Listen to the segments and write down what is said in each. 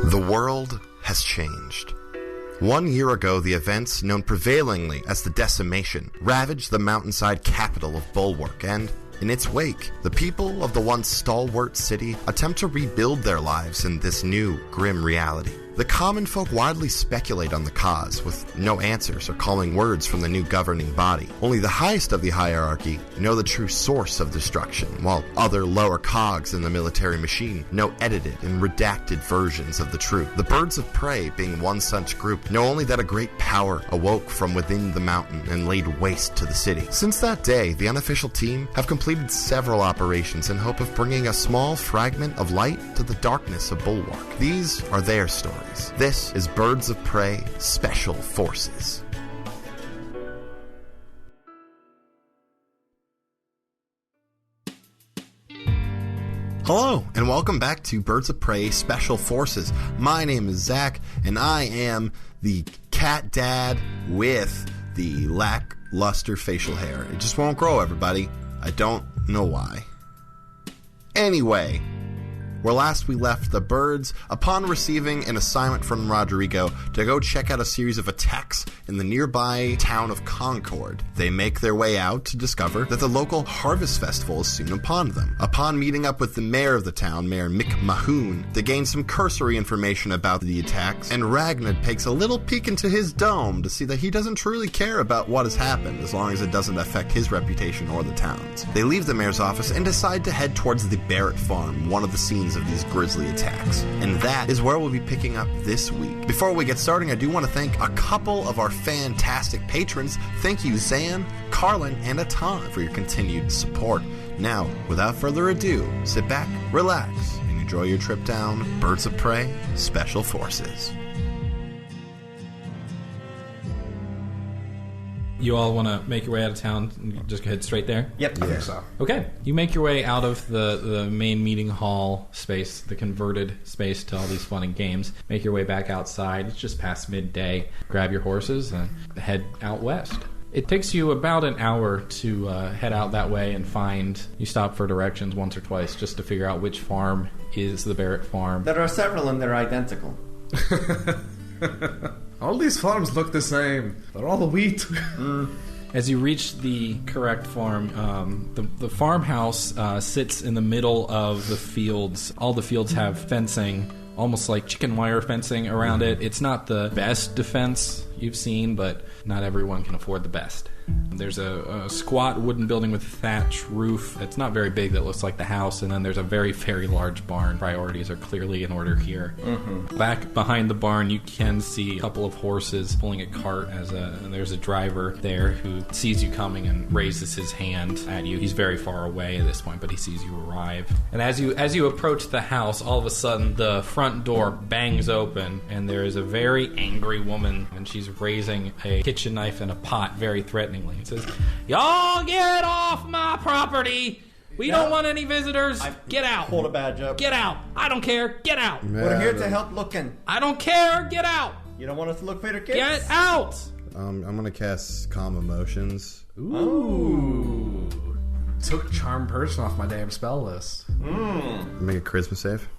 The world has changed. 1 year ago, the events known prevailingly as the Decimation ravaged the mountainside capital of Bulwark, and in its wake, the people of the once stalwart city attempt to rebuild their lives in this new, grim reality. The common folk widely speculate on the cause, with no answers or calling words from the new governing body. Only the highest of the hierarchy know the true source of destruction, while other lower cogs in the military machine know edited and redacted versions of the truth. The Birds of Prey, being one such group, know only that a great power awoke from within the mountain and laid waste to the city. Since that day, the unofficial team have completed several operations in hope of bringing a small fragment of light to the darkness of Bulwark. These are their stories. This is Birds of Prey Special Forces. Hello, and welcome back to Birds of Prey Special Forces. My name is Zach, and I am the cat dad with the lackluster facial hair. It just won't grow, everybody. I don't know why. Anyway, where last we left the birds, upon receiving an assignment from Rodrigo to go check out a series of attacks in the nearby town of Concord, they make their way out to discover that the local harvest festival is soon upon them. Upon meeting up with the mayor of the town, Mayor Mick Mahoon, they gain some cursory information about the attacks, and Ragnar takes a little peek into his dome to see that he doesn't truly care about what has happened as long as it doesn't affect his reputation or the town's. They leave the mayor's office and decide to head towards the Barrett farm, one of the scenes of these grisly attacks. And that is where we'll be picking up this week. Before we get starting, I do want to thank a couple of our fantastic patrons. Thank you, Zan, Carlin, and Atan for your continued support. Now, without further ado, sit back, relax, and enjoy your trip down Birds of Prey Special Forces. You all want to make your way out of town and just head straight there? Yep, I think so. Okay. You make your way out of the main meeting hall space, the converted space to all these fun and games. Make your way back outside. It's just past midday. Grab your horses and head out west. It takes you about an hour to head out that way and find... You stop for directions once or twice just to figure out which farm is the Barrett farm. There are several and they're identical. All these farms look the same. They're all wheat. As you reach the correct farm, the farmhouse sits in the middle of the fields. All the fields have fencing, almost like chicken wire fencing around it. It's not the best defense you've seen, but not everyone can afford the best. There's a squat wooden building with a thatch roof. It's not very big. That looks like the house. And then there's a very, very large barn. Priorities are clearly in order here. Mm-hmm. Back behind the barn, you can see a couple of horses pulling a cart. And there's a driver there who sees you coming and raises his hand at you. He's very far away at this point, but he sees you arrive. And as you approach the house, all of a sudden the front door bangs open, and there is a very angry woman, and she's raising a kitchen knife and a pot very threateningly. It says, "Y'all get off my property! We don't want any visitors! Get out! Hold a badge up. Get out! I don't care! Get out! We're here to help looking. I don't care! Get out! You don't want us to look for your kids? Get out!" I'm gonna cast Calm Emotions. Ooh. Took Charm Person off my damn spell list. Make a charisma save.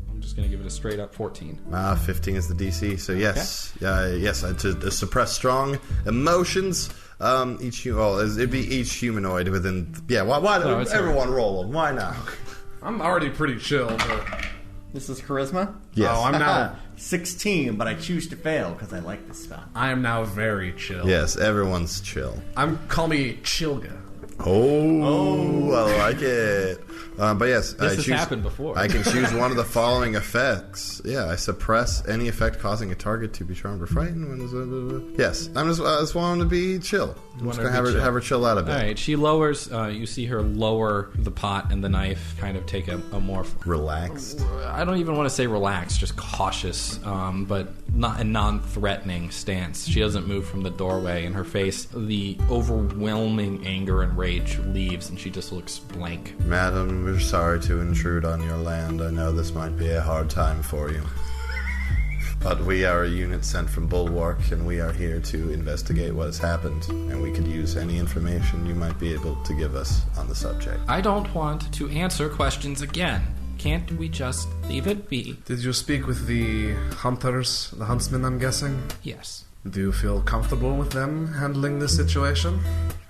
I'm just going to give it a straight up 14. 15 is the DC, so yes. Okay. Yes, to suppress strong emotions. It'd be each humanoid within... Yeah, why everyone roll them? Why not? I'm already pretty chill, but... This is charisma? Yes. Oh, I'm now... 16, but I choose to fail because I like this spell. I am now very chill. Yes, everyone's chill. Call me Chilga. Oh, I like it. But yes, this has happened before. I can choose one of the following effects. Yeah, I suppress any effect causing a target to be charmed or frightened. Yes, I just want to be chill. I'm just going to have her chill out a bit. All right, she lowers, you see her lower the pot and the knife, kind of take a more... Relaxed? I don't even want to say relaxed, just cautious, but not a non-threatening stance. She doesn't move from the doorway. In her face, the overwhelming anger and rage leaves, and she just looks blank. Madam, we're sorry to intrude on your land. I know this might be a hard time for you. But we are a unit sent from Bulwark, and we are here to investigate what has happened, and we could use any information you might be able to give us on the subject. I don't want to answer questions again. can't we just leave it be? Did you speak with the hunters, the huntsmen, I'm guessing? Yes. Do you feel comfortable with them handling this situation?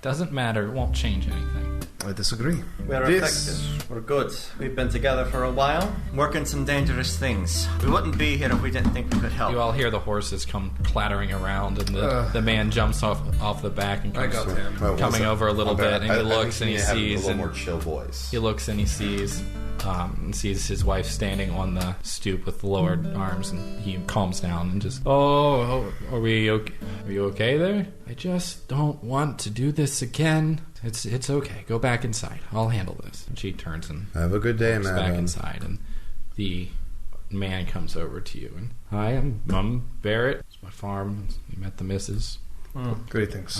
Doesn't matter. It won't change anything. I disagree. We're effective. We're good. We've been together for a while, working some dangerous things. We wouldn't be here if we didn't think we could help. You all hear the horses come clattering around, and the man jumps off the back and comes coming over a little bit, and he looks and he sees a little more chill voice. He looks and he sees his wife standing on the stoop with lowered arms, and he calms down and just, are we okay? Are you okay there? I just don't want to do this again. It's okay. Go back inside. I'll handle this. And she turns and have a good day, goes back inside, and the man comes over to you and, hi, I'm Barrett. It's my farm. You met the missus. Greetings.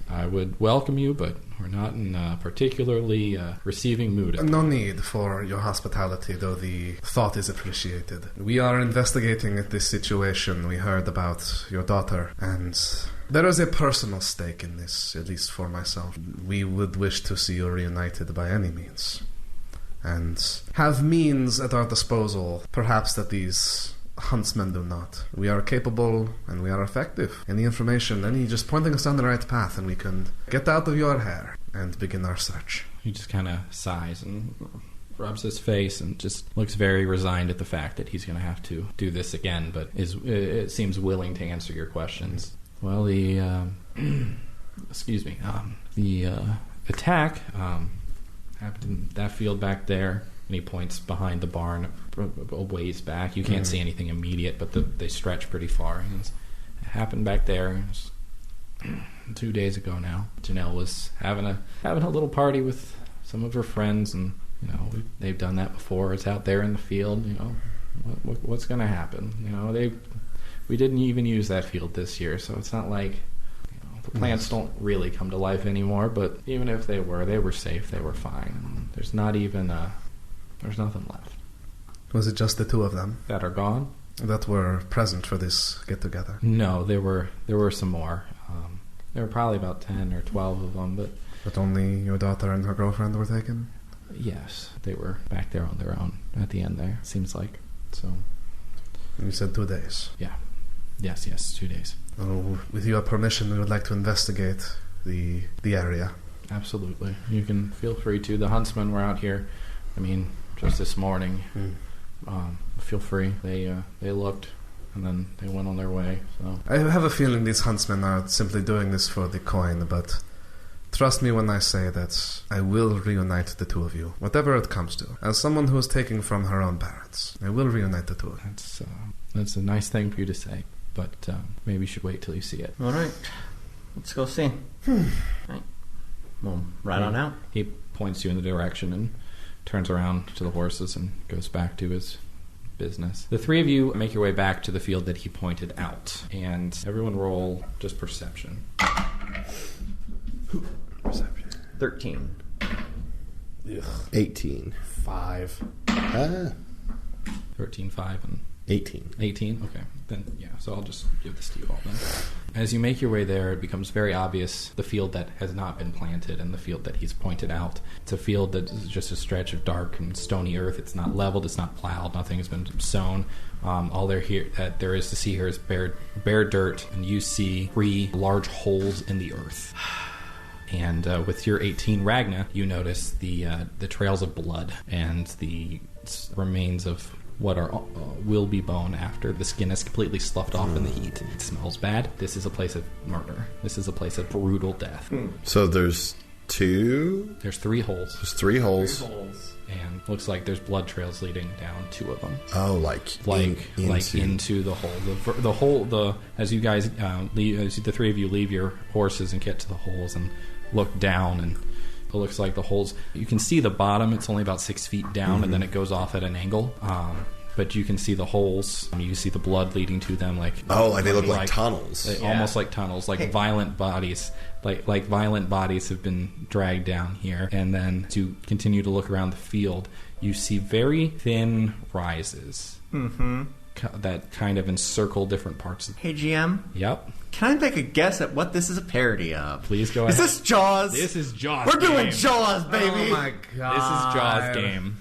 I would welcome you, but we're not in a particularly receiving mood. No need for your hospitality, though the thought is appreciated. We are investigating this situation. We heard about your daughter, and there is a personal stake in this, at least for myself. We would wish to see you reunited by any means, and have means at our disposal, perhaps that these huntsmen do not. We are capable and we are effective. Any information, just pointing us down the right path, and we can get out of your hair and begin our search. He just kind of sighs and rubs his face and just looks very resigned at the fact that he's going to have to do this again, but it seems willing to answer your questions. Well, the attack happened in that field back there. And he points behind the barn a ways back. You can't see anything immediate, but they stretch pretty far. And it happened back there. It was 2 days ago now. Janelle was having a little party with some of her friends, and they've done that before. It's out there in the field. What's going to happen? We didn't even use that field this year, so it's not like the plants don't really come to life anymore. But even if they were safe. They were fine. There's nothing left. Was it just the two of them that are gone? That were present for this get-together? No, there were some more. There were probably about 10 or 12 of them, but only your daughter and her girlfriend were taken? Yes, they were back there on their own at the end there, seems like. So. You said 2 days? Yeah. Yes, 2 days. Oh, with your permission, we would like to investigate the area. Absolutely. You can feel free to. The huntsmen were out here, just this morning. Feel free. They looked, and then they went on their way. So I have a feeling these huntsmen are simply doing this for the coin, but trust me when I say that I will reunite the two of you, whatever it comes to. As someone who is taking from her own parents, I will reunite the two of you. That's a nice thing for you to say, but maybe you should wait till you see it. All right. Let's go see. Right. Well, right on out. He points you in the direction and turns around to the horses and goes back to his business. The three of you make your way back to the field that he pointed out, and everyone roll just perception. Perception. 13. Ugh. 18. 5. 13, 5, and 18. 18? Okay. Then, yeah, so I'll just give this to you all then. As you make your way there, it becomes very obvious the field that has not been planted and the field that he's pointed out. It's a field that is just a stretch of dark and stony earth. It's not leveled, it's not plowed, nothing has been sown. All there is to see here is bare dirt, and you see 3 large holes in the earth. And with your 18 Ragna, you notice the trails of blood and the remains of what will be bone after the skin is completely sloughed off in the heat. It smells bad. This is a place of murder. This is a place of brutal death. So there's 2? There's 3 holes. There's 3 holes. And looks like there's blood trails leading down 2 of them. Oh, like into the hole. As you guys as the 3 of you leave your horses and get to the holes and look down, and it looks like the holes, you can see the bottom. It's only about 6 feet down, and then it goes off at an angle. But you can see the holes, and you see the blood leading to them. Like they look like tunnels. Almost like tunnels, like violent bodies. Like violent bodies have been dragged down here. And then to continue to look around the field, you see very thin rises that kind of encircle different parts. Hey, GM, Yep. can I make a guess at what this is a parody of? Please go Is ahead. this Jaws? This is Jaws. We're game. doing Jaws, baby. Oh my god. This is Jaws game.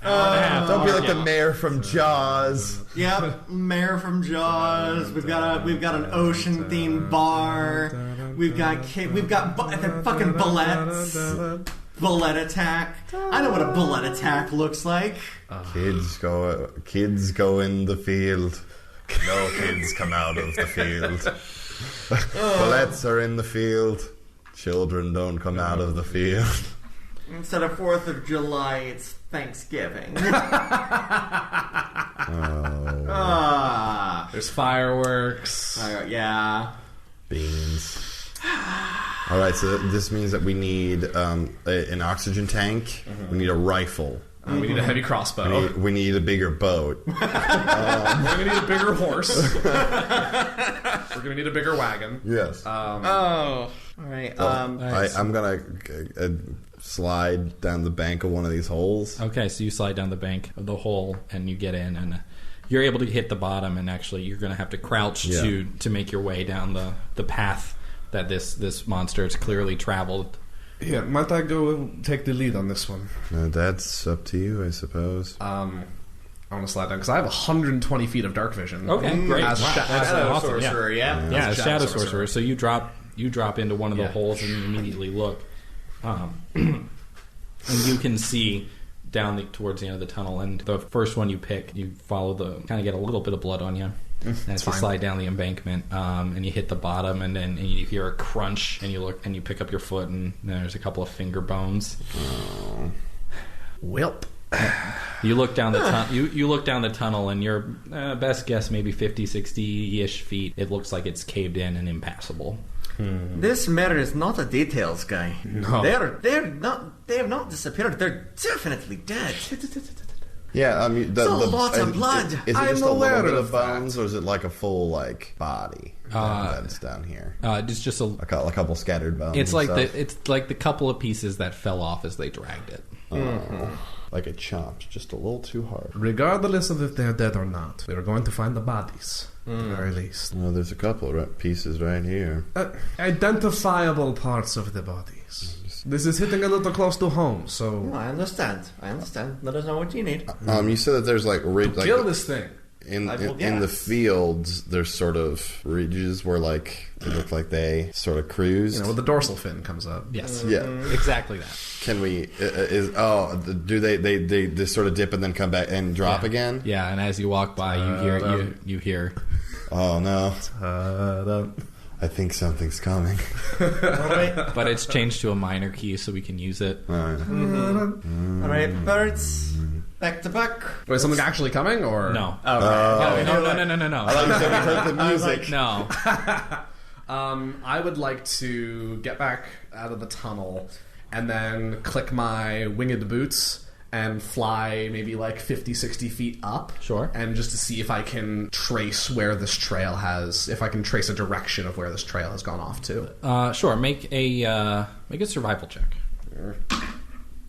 Don't be like the mayor from Jaws. Yep, Mayor from Jaws. We've got an ocean themed bar. We've got the fucking bullets. Bullet attack. I know what a bullet attack looks like. Kids go in the field. No kids come out of the field. Bullets are in the field. Children don't come out of the field. Instead of 4th of July, it's Thanksgiving. There's fireworks. Yeah. Beans. All right, so this means that we need an oxygen tank. We need a rifle. We need a heavy crossbow. We need a bigger boat. We're gonna need a bigger horse. We're gonna need a bigger wagon. Yes. All right. I'm gonna slide down the bank of one of these holes. Okay, so you slide down the bank of the hole and you get in, and you're able to hit the bottom. And actually, you're going to have to crouch to make your way down the path that this monster has clearly traveled. Yeah, might I go take the lead on this one? That's up to you, I suppose. I want to slide down because I have 120 feet of dark vision. Okay, great. As Wow, Shadow that's awesome. Sorcerer, yeah. Yeah, Shadow Shadow Sorcerer. Sorcerer. So you drop into one of the holes and you immediately look, and you can see down towards the end of the tunnel. And the first one you pick, you follow kind of get a little bit of blood on you. As you slide down the embankment, and you hit the bottom, and then you hear a crunch, and you look and you pick up your foot, and there's a couple of finger bones. Welp. You look down the you look down the tunnel, and your best guess maybe 50, 60-ish feet. It looks like it's caved in and impassable. This mayor is not a details guy. No. They have not disappeared. They're definitely dead. Yeah, I mean, lots of blood. Is it I'm just a aware little bit of of bones, or is it like a full body that's down here? It's just A couple scattered bones. it's and like stuff? the couple of pieces that fell off as they dragged it. Like it chomped just a little too hard. Regardless of if they're dead or not, we are going to find the bodies, at the very least. No, there's a couple of pieces right here. Identifiable parts of the bodies. This is hitting a little close to home, so... No, I understand. Let us know what you need. You said that there's like Kill this thing. in the fields. There's sort of ridges where like they look like they sort of cruised. You know, where the dorsal fin comes up. Yes, Yeah. exactly that. Can we? Do they sort of dip and then come back and drop again? Yeah, and as you walk by, you hear. Oh no! I think something's coming. But it's changed to a minor key, so we can use it. All right, birds, back to back. Wait, something actually coming, or...? No. Oh, right. No. I thought you said we heard the music. No. I would like to get back out of the tunnel and then click my winged boots and fly maybe like 50, 60 feet up. Sure. And just to see if I can trace where this trail if I can trace a direction of where this trail has gone off to. Sure. Make a survival check.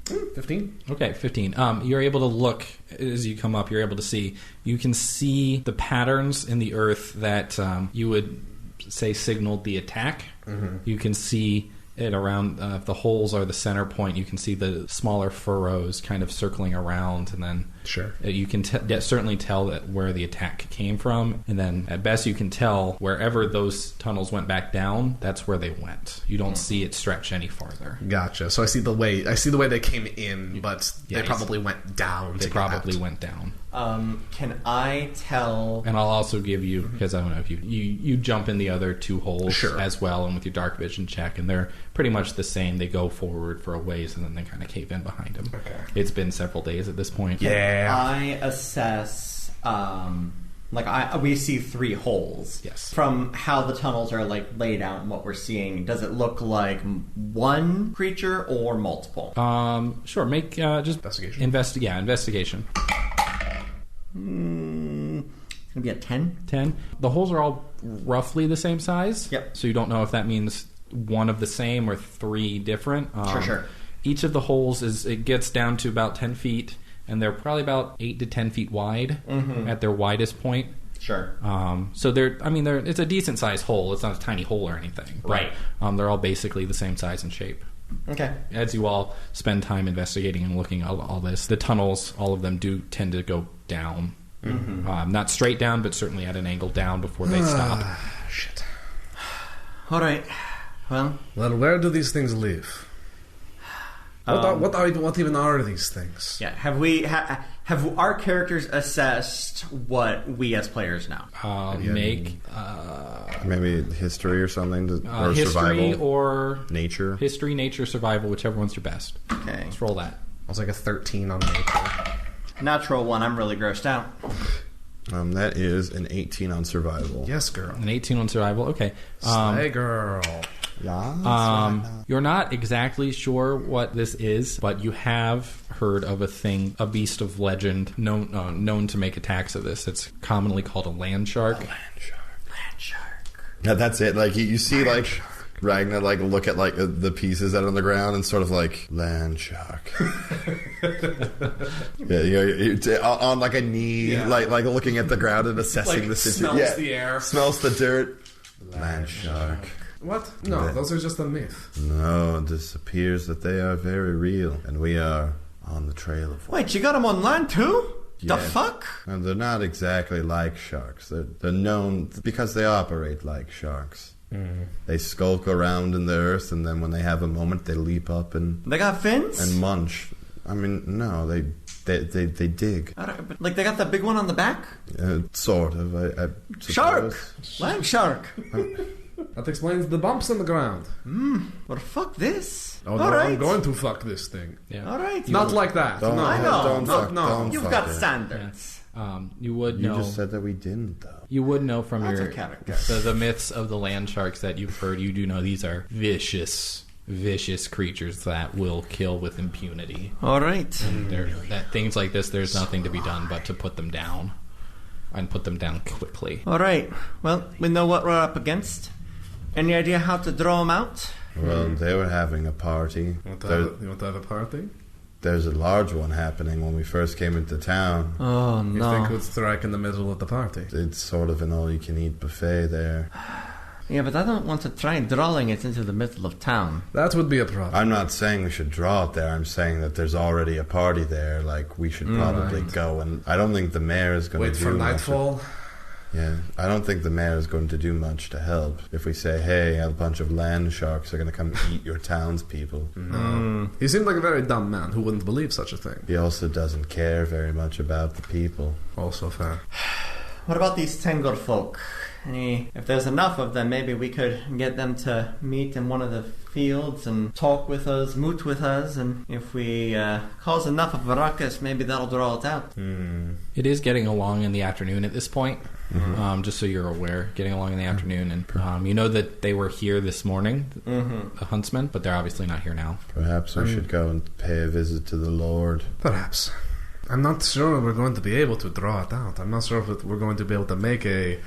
15? Okay, 15. You're able to look as you come up. You're able to see. You can see the patterns in the earth that you would say signaled the attack. Mm-hmm. You can see it around. If the holes are the center point, you can see the smaller furrows kind of circling around, and then Sure. You can certainly tell that where the attack came from, and then at best you can tell wherever those tunnels went back down. That's where they went. You don't see it stretch any farther. Gotcha. So I see the way they came in, but they probably went down. They probably went down. Can I tell? And I'll also give you, because I don't know if you jump in the other two holes Sure. as well, and with your dark vision check, and they're pretty much the same. They go forward for a ways, and then they kind of cave in behind them. Okay. It's been several days at this point. Yeah. I assess. We see 3 holes. Yes. From how the tunnels are laid out and what we're seeing, does it look like one creature or multiple? Sure. Make just Investigation. Investigation. It's gonna be a 10. 10. The holes are all roughly the same size. Yep. So you don't know if that means one of the same or 3 different. Sure. Each of the holes it gets down to about 10 feet, and they're probably about 8 to 10 feet wide at their widest point. Sure. So it's a decent sized hole. It's not a tiny hole or anything. But, Right. They're all basically the same size and shape. Okay. As you all spend time investigating and looking at all this, the tunnels, all of them do tend to go down. Not straight down, but certainly at an angle down before they stop. Shit. All right. Well, Where do these things live? What even are these things? yeah. Have our characters assessed what we as players know? Make Maybe history or something, or history survival, or nature. history, nature, survival, whichever one's your best. Okay. Let's roll that. I was like a 13 on nature. Natural one. I'm really grossed out. That is an 18 on survival. Yes, girl. An 18 on survival. Okay. Slay girl. You're not exactly sure what this is, but you have heard of a beast of legend known to make attacks of this. It's commonly called a land shark. Land shark. Yeah, that's it. Like you see, like Ragnar, like look at like the pieces that are on the ground and sort of like land shark. Yeah, you're on like a knee, like looking at the ground and assessing the situation. Smells the air. Smells the dirt. Land shark. What? No, those are just a myth. No, this appears that they are very real, and we are on the trail of one. Wait, you got them on land too? The Yeah. fuck? And they're not exactly like sharks. They're known because they operate like sharks. They skulk around in the earth, and then when they have a moment, they leap up and They got fins? munch. I mean, no, they dig. Like they got that big one on the back? Sort of. I Shark! suppose. Land shark! That explains the bumps in the ground. Well, fuck this. Oh, no, All right. I'm going to fuck this thing. Yeah. All right. Not like that. Don't, No. I know. Don't No, fuck, no. don't You've fuck got it. standards. You would You know. just said that we didn't, though. You would know from That's your a character. the myths of the land sharks that you've heard. You do know these are vicious creatures that will kill with impunity. All right. That things like this, there's nothing to be done but to put them down, and put them down quickly. All right. Well, we know what we're up against. Any idea how to draw them out? Well, they were having a party. You want to have a party? There's a large one happening when we first came into town. Oh, You think we'd strike in the middle of the party? It's sort of an all-you-can-eat buffet there. Yeah, but I don't want to try drawing it into the middle of town. That would be a problem. I'm not saying we should draw it there. I'm saying that there's already a party there. Like, we should probably go. And I don't think the mayor is going Wait to do for much. nightfall. Yeah, I don't think the mayor is going to do much to help. If we say, hey, a bunch of land sharks are going to come eat your townspeople. No. He seemed like a very dumb man who wouldn't believe such a thing. He also doesn't care very much about the people. Also fair. What about these Tengor folk? If there's enough of them, maybe we could get them to meet in one of the fields and talk with us, moot with us, and if we cause enough of a ruckus, maybe that'll draw it out. It is getting along in the afternoon at this point. Just so you're aware, getting along in the afternoon, and you know that they were here this morning, the huntsmen, but they're obviously not here now. Perhaps we should go and pay a visit to the Lord. Perhaps. I'm not sure we're going to be able to draw it out. I'm not sure if we're going to be able to make an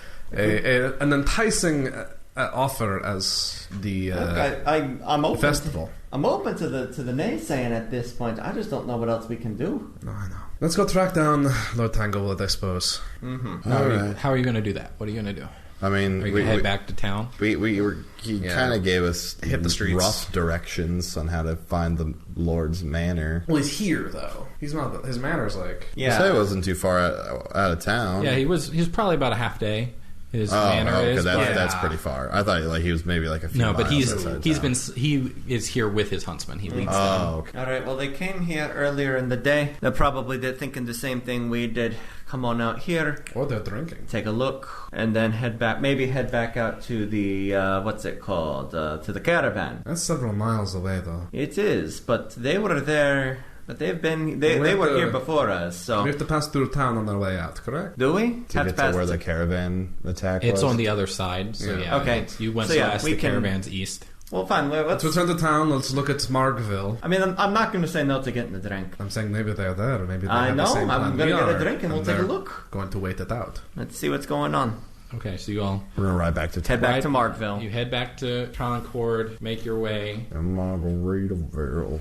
enticing offer as the I'm open. festival. I'm open to the naysaying at this point. I just don't know what else we can do. No, I know. Let's go track down Lord Tanglewood, I suppose. How are you going to do that? What are you going to do? I mean, Are you going to head back to town? He Yeah. kind of gave us Hit the streets. rough directions on how to find the Lord's manor. Well, he's here though. He's not. His manor's like. Yeah. So it wasn't too far out of town. Yeah, he's probably about a half day. His manor is. That's pretty far. I thought like he was maybe like a few. No, but miles outside of town. he is here with his huntsman. He leads them. Oh, okay. All right. Well, they came here earlier in the day. They're probably thinking the same thing we did. Come on out here, Oh, they're drinking. take a look, and then head back. Maybe head back out to the what's it called? To the caravan. That's several miles away, though. It is, but they were there. But they were here before us. So We have to pass through town on our way out, correct? do we? To get to where the caravan attack It's was. on the other side. So Yeah. yeah. Okay. You went So, yeah, west. we The can- caravan's east. Well, fine. Let's return to town. Let's look at Marg'Ville. I mean, I'm not going to say no to getting a drink. I'm saying maybe they're there. Or maybe they I have know. the same I'm plan going to we get a are, drink and we'll take a they're look. Going to wait it out. Let's see what's going on. Okay, so you all We're gonna ride back to Head town. back to Marg'Ville. you head back to Concord, make your way. Margaritaville.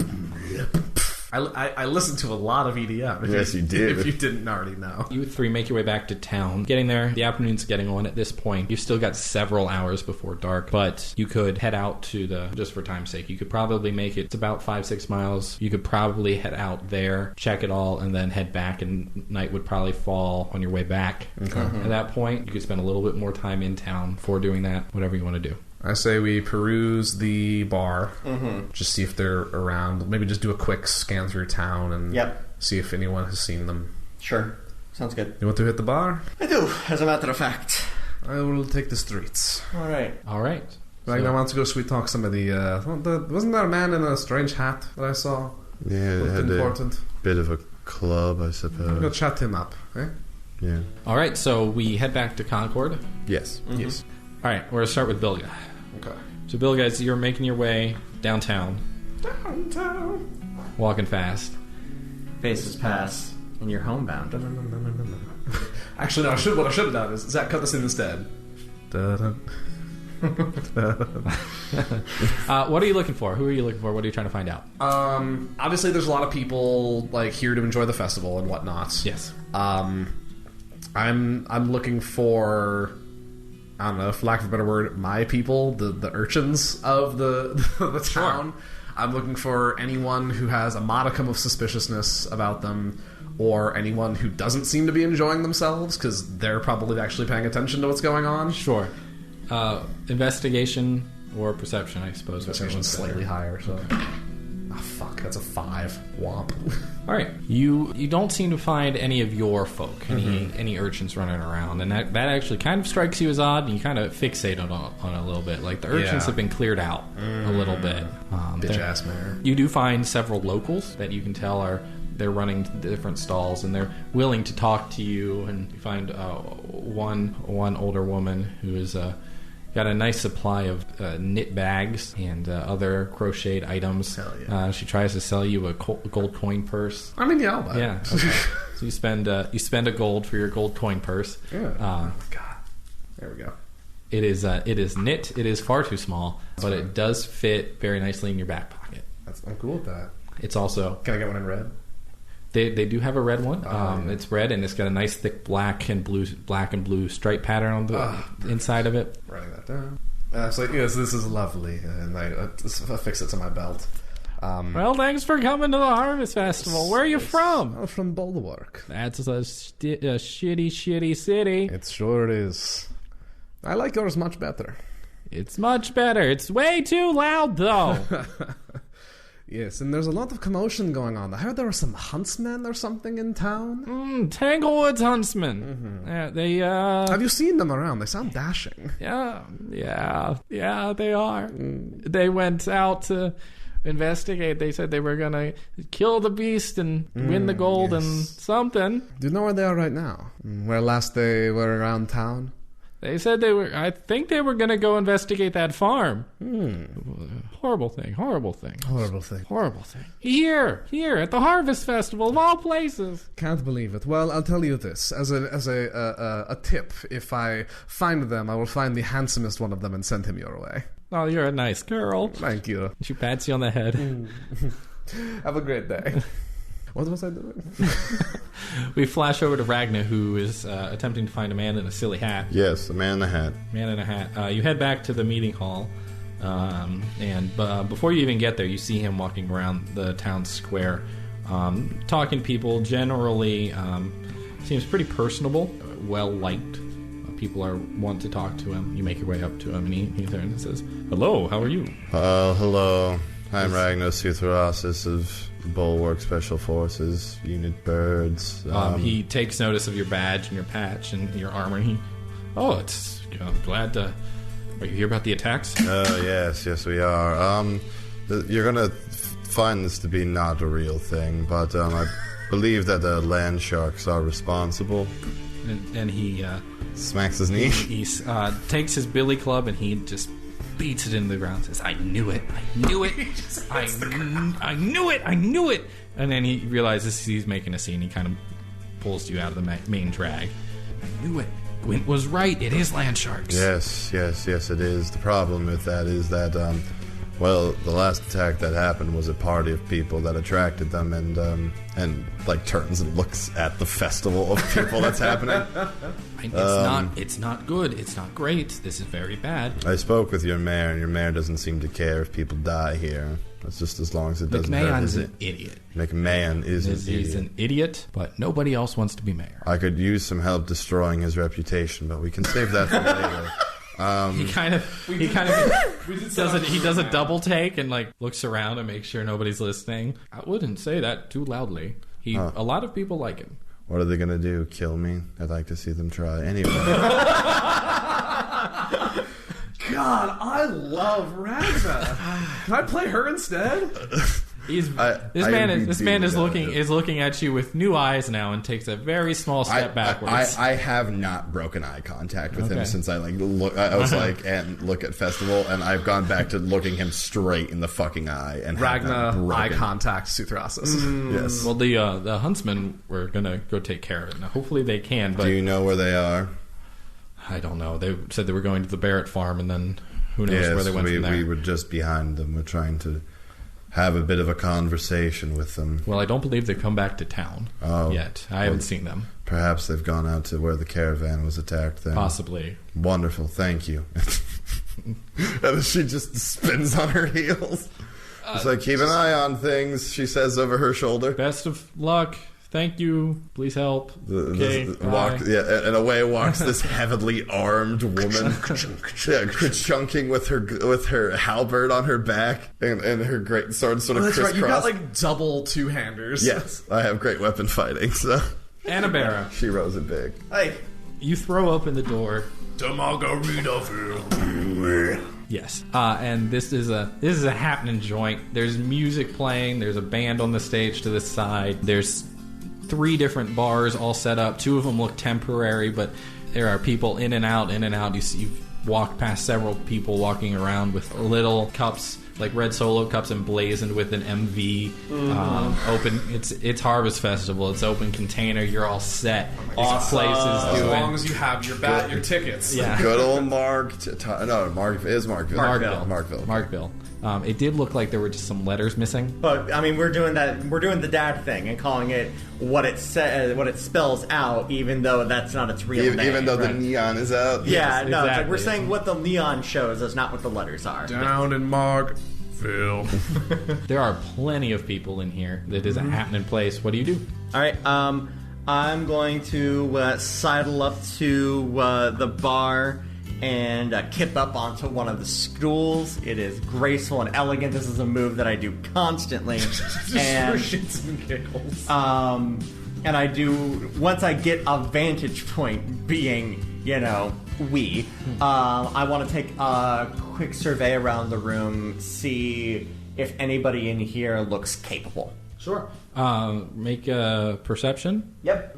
I listened to a lot of EDM. Yes, you did. If you didn't already know. You three make your way back to town. Getting there, the afternoon's getting on at this point. You've still got several hours before dark, but you could head out to just for time's sake, you could probably make it. It's about 5-6 miles. You could probably head out there, check it all, and then head back, and night would probably fall on your way back. Okay. At that point, you could spend a little bit more time in town before doing that, whatever you want to do. I say we peruse the bar, just see if they're around. Maybe just do a quick scan through town and see if anyone has seen them. Sure. Sounds good. You want to hit the bar? I do, as a matter of fact. I will take the streets. All right. Ragnar, I want to go sweet talk some of the... wasn't there a man in a strange hat that I saw? Yeah, it had important. a bit of a club, I suppose. Go chat him up, eh? Yeah. All right, so we head back to Concord. Yes. Yes. All right, we're going to start with Bill Guy. Okay. So, Bill Guys, you're making your way downtown. Walking fast. Faces pass, and you're homebound. Actually, no, what I should have done is Zach cut this in instead. What are you looking for? Who are you looking for? What are you trying to find out? Obviously, there's a lot of people like here to enjoy the festival and whatnot. Yes. I'm looking for, I don't know, for lack of a better word, my people, the urchins of the town. Sure. I'm looking for anyone who has a modicum of suspiciousness about them, or anyone who doesn't seem to be enjoying themselves, because they're probably actually paying attention to what's going on. Sure. Investigation or perception, I suppose. Perception's slightly higher, so... Oh, fuck, that's a 5. Womp. All right. You don't seem to find any of your folk, any urchins running around, and that actually kind of strikes you as odd, and you kind of fixate on it a little bit. Like, the urchins have been cleared out a little bit. Bitch-ass mayor. You do find several locals that you can tell they're running different stalls, and they're willing to talk to you, and you find one older woman who is... got a nice supply of knit bags and other crocheted items. Hell yeah. She tries to sell you a gold coin purse. I mean, yeah, I'll buy it. Yeah. Okay. So you spend a gold for your gold coin purse. Yeah. Oh my God. There we go. It is knit. It is far too small, but it does fit very nicely in your back pocket. I'm cool with that. It's also... Can I get one in red? They do have a red one. Yeah. It's red, and it's got a nice thick black and blue stripe pattern on the inside of it. Writing that down. It's like, yes, this is lovely, and I affix it to my belt. Well, thanks for coming to the Harvest Festival. Where are you from? I'm from Bulwark. That's a shitty city. It sure is. I like yours much better. It's much better. It's way too loud, though. Yes, and there's a lot of commotion going on. I heard there were some huntsmen or something in town. Tanglewood's huntsmen. They Have you seen them around? They sound dashing. Yeah, they are. They went out to investigate. They said they were gonna kill the beast and win the gold and something. Do you know where they are right now? Where last they were around town? They said I think they were going to go investigate that farm. Horrible thing. Here at the Harvest Festival of all places. Can't believe it. Well, I'll tell you this. As a tip, if I find them, I will find the handsomest one of them and send him your way. Oh, you're a nice girl. Thank you. She pats you on the head. Have a great day. What was I doing? We flash over to Ragnar, who is attempting to find a man in a silly hat. Yes, a man in a hat. Man in a hat. You head back to the meeting hall, and before you even get there, you see him walking around the town square, talking to people. Generally, seems pretty personable, well-liked. People want to talk to him. You make your way up to him, and he turns and says, "Hello, how are you?" Hello. I'm Ragnar Sutharasis of Bulwark Special Forces, Unit Birds. He takes notice of your badge and your patch and your armor. I'm glad to... Are you here about the attacks? Yes, we are. You're gonna find this to be not a real thing, but I believe that the land sharks are responsible. And he... smacks his knee. He takes his billy club and he just... beats it into the ground and says, I knew it. And then he realizes he's making a scene. He kind of pulls you out of the main drag. I knew it. Gwent was right. It is land sharks. Yes, it is. The problem with that is that, Well, the last attack that happened was a party of people that attracted them, and like turns and looks at the festival of people that's happening. It's not good. It's not great. This is very bad. I spoke with your mayor, and your mayor doesn't seem to care if people die here. It's just as long as it doesn't hurt McMahon's an idiot. McMahon is an idiot. He's an idiot, but nobody else wants to be mayor. I could use some help destroying his reputation, but we can save that for later. He does a double take and like looks around and makes sure nobody's listening. I wouldn't say that too loudly. A lot of people like him. What are they gonna do? Kill me? I'd like to see them try. Anyway. God, I love Ragna. Can I play her instead? This man is looking at you with new eyes now and takes a very small step backwards. I have not broken eye contact with him since I look at festival, and I've gone back to looking him straight in the fucking eye and Ragna eye contact Suthrasis. Yes. Well, the huntsmen were gonna go take care of it. Now, hopefully they can. But do you know where they are? I don't know. They said they were going to the Barrett farm, and then who knows where they went from there. We were just behind them. We're trying to have a bit of a conversation with them. Well, I don't believe they've come back to town yet. I haven't seen them. Perhaps they've gone out to where the caravan was attacked then. Possibly. Wonderful, thank you. And then she just spins on her heels. It's like, keep an eye on things, she says over her shoulder. Best of luck. Thank you. Please help. And away walks this heavily armed woman, chunking with her halberd on her back and her great sword sort of crisscross. Right. You got like double two-handers. Yes, I have great weapon fighting. So Annabara, she rose it big. Hey, you throw open the door. To Marg'Ville. Yes, and this is a happening joint. There's music playing. There's a band on the stage to the side. There's 3 different bars all set up. 2 of them look temporary, but there are people in and out, in and out. You've walked past several people walking around with little cups, like red Solo cups emblazoned with an MV. Open. It's Harvest Festival. It's open container. You're all set. Awesome. As long as you have your tickets. Yeah. Good old Marg'Ville. It did look like there were just some letters missing. but I mean, we're doing the dad thing and calling it what it spells out, even though that's not its real name. Even though the neon is out. Yeah, Yes, no, it's like exactly. we're saying what the neon shows is not what the letters are. Down in Marg'Ville. There are plenty of people in here. It is a happening place. What do you do? All right, I'm going to sidle up to the bar and kip up onto one of the stools. It is graceful and elegant. This is a move that I do constantly. And for shits and giggles. And I do, once I get a vantage point being, I want to take a quick survey around the room, see if anybody in here looks capable. Sure. Make a perception. Yep.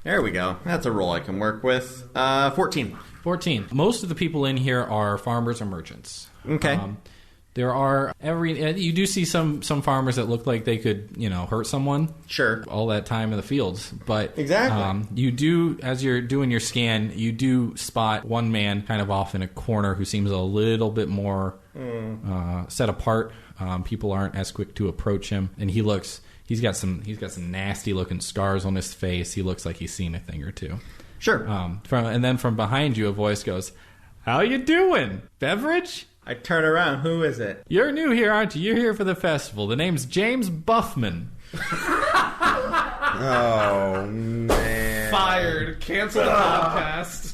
There we go. That's a roll I can work with. 14. 14. Most of the people in here are farmers or merchants. Okay. There are you do see some farmers that look like they could, hurt someone. Sure. All that time in the fields. But exactly. You do, as you're doing your scan, you do spot one man kind of off in a corner who seems a little bit more set apart. People aren't as quick to approach him, and he's got some nasty looking scars on his face. He looks like he's seen a thing or two. Sure. And then from behind you, a voice goes, "How you doing? Beverage?" I turn around. Who is it? You're new here, aren't you? You're here for the festival. The name's James Buffman. Oh, man. Fired. Cancel the podcast.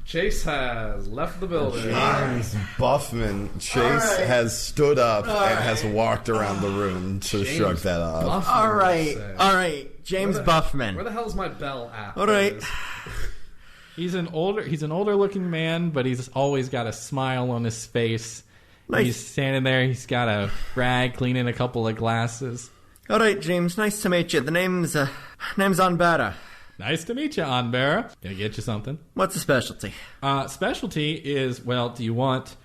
Chase has left the building. James Buffman. Chase has stood up and has walked around the room to shrug that off. All right. James Buffman. Where the hell's my bell at? All right. He's an older looking man, but he's always got a smile on his face. Nice. He's standing there. He's got a rag cleaning a couple of glasses. All right, James. Nice to meet you. The name's Anbara. Nice to meet you, Anbara. Gonna get you something. What's the specialty? Specialty is, do you want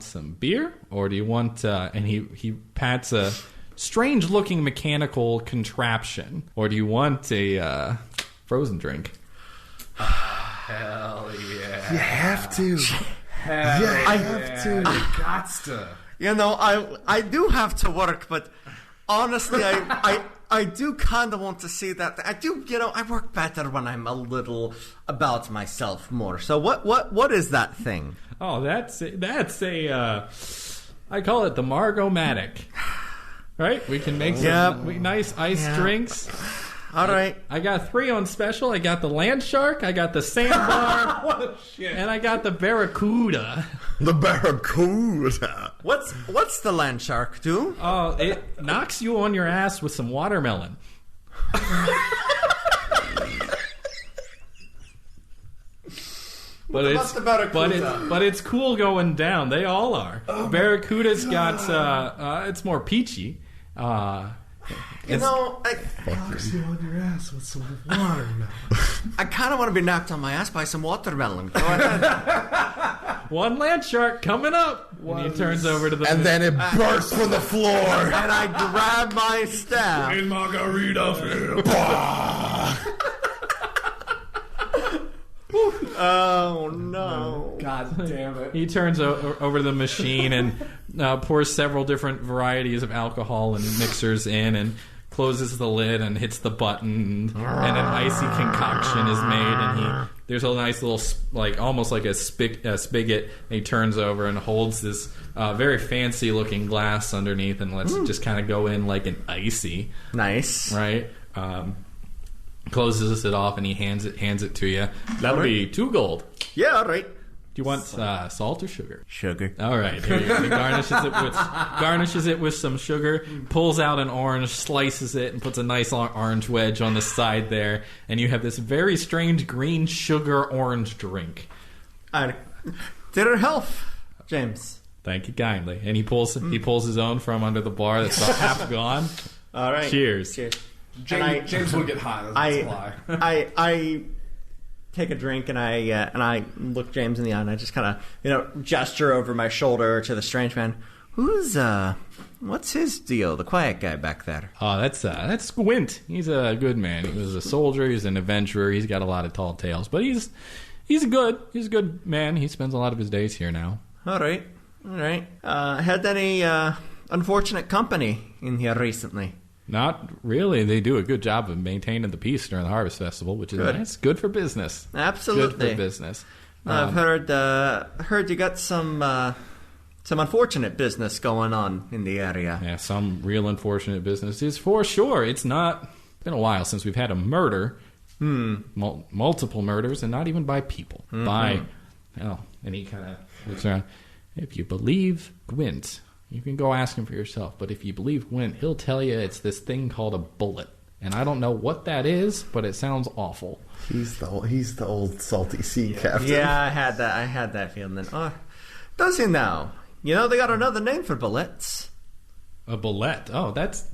some beer, or do you want? And he pats a strange looking mechanical contraption, or do you want a frozen drink? Hell yeah. You have to. I have to. Gots to. You know, I do have to work, but honestly, I do kind of want to see that. I do, I work better when I'm a little about myself more. So what is that thing? Oh, that's a I call it the Marg'Ville. Right? We can make some nice ice drinks. All right. I got 3 on special. I got the land shark, I got the sandbar, and I got the barracuda. The barracuda. What's the land shark do? Oh, it knocks you on your ass with some watermelon. But it's cool going down. They all are. Barracuda's got it's more peachy. Knocks you on your ass with some watermelon. I kind of want to be knocked on my ass by some watermelon. Go ahead. One land shark coming up. And he turns over to the... And then it bursts from the floor. And I grab my staff. In Margaritaville. Oh, no. God damn it. He turns over to the machine and pours several different varieties of alcohol and mixers in and closes the lid and hits the button and an icy concoction is made and there's a nice little almost like a spigot and he turns over and holds this very fancy looking glass underneath and lets it just kind of go in like an icy. Nice. Right? Closes it off and he hands it to you. That'll be 2 gold. Yeah, all right. Do you want salt or sugar? Sugar. All right. Here you go. He garnishes it with some sugar, pulls out an orange, slices it, and puts a nice orange wedge on the side there, and you have this very strange green sugar orange drink. Dinner health, James. Thank you kindly. And he pulls his own from under the bar that's about half gone. All right. Cheers. James will get hot. I take a drink and I look James in the eye and I just kind of gesture over my shoulder to the strange man. What's his deal? The quiet guy back there. Oh, that's Gwent. He's a good man. He was a soldier. He's an adventurer. He's got a lot of tall tales, but he's a good man. He spends a lot of his days here now. All right. Had any unfortunate company in here recently? Not really. They do a good job of maintaining the peace during the Harvest Festival, which is nice. Good for business. Absolutely. Good for business. I've heard you got some unfortunate business going on in the area. Yeah, some real unfortunate business is for sure. It's been a while since we've had a murder, multiple murders, and not even by people. And he kind of looks around. If you believe Gwent, you can go ask him for yourself. But if you believe Gwent, he'll tell you it's this thing called a bullet. And I don't know what that is, but it sounds awful. He's the old salty sea captain. Yeah, I had that feeling then. Oh, does he now? They got another name for bullets. A bullet? Oh,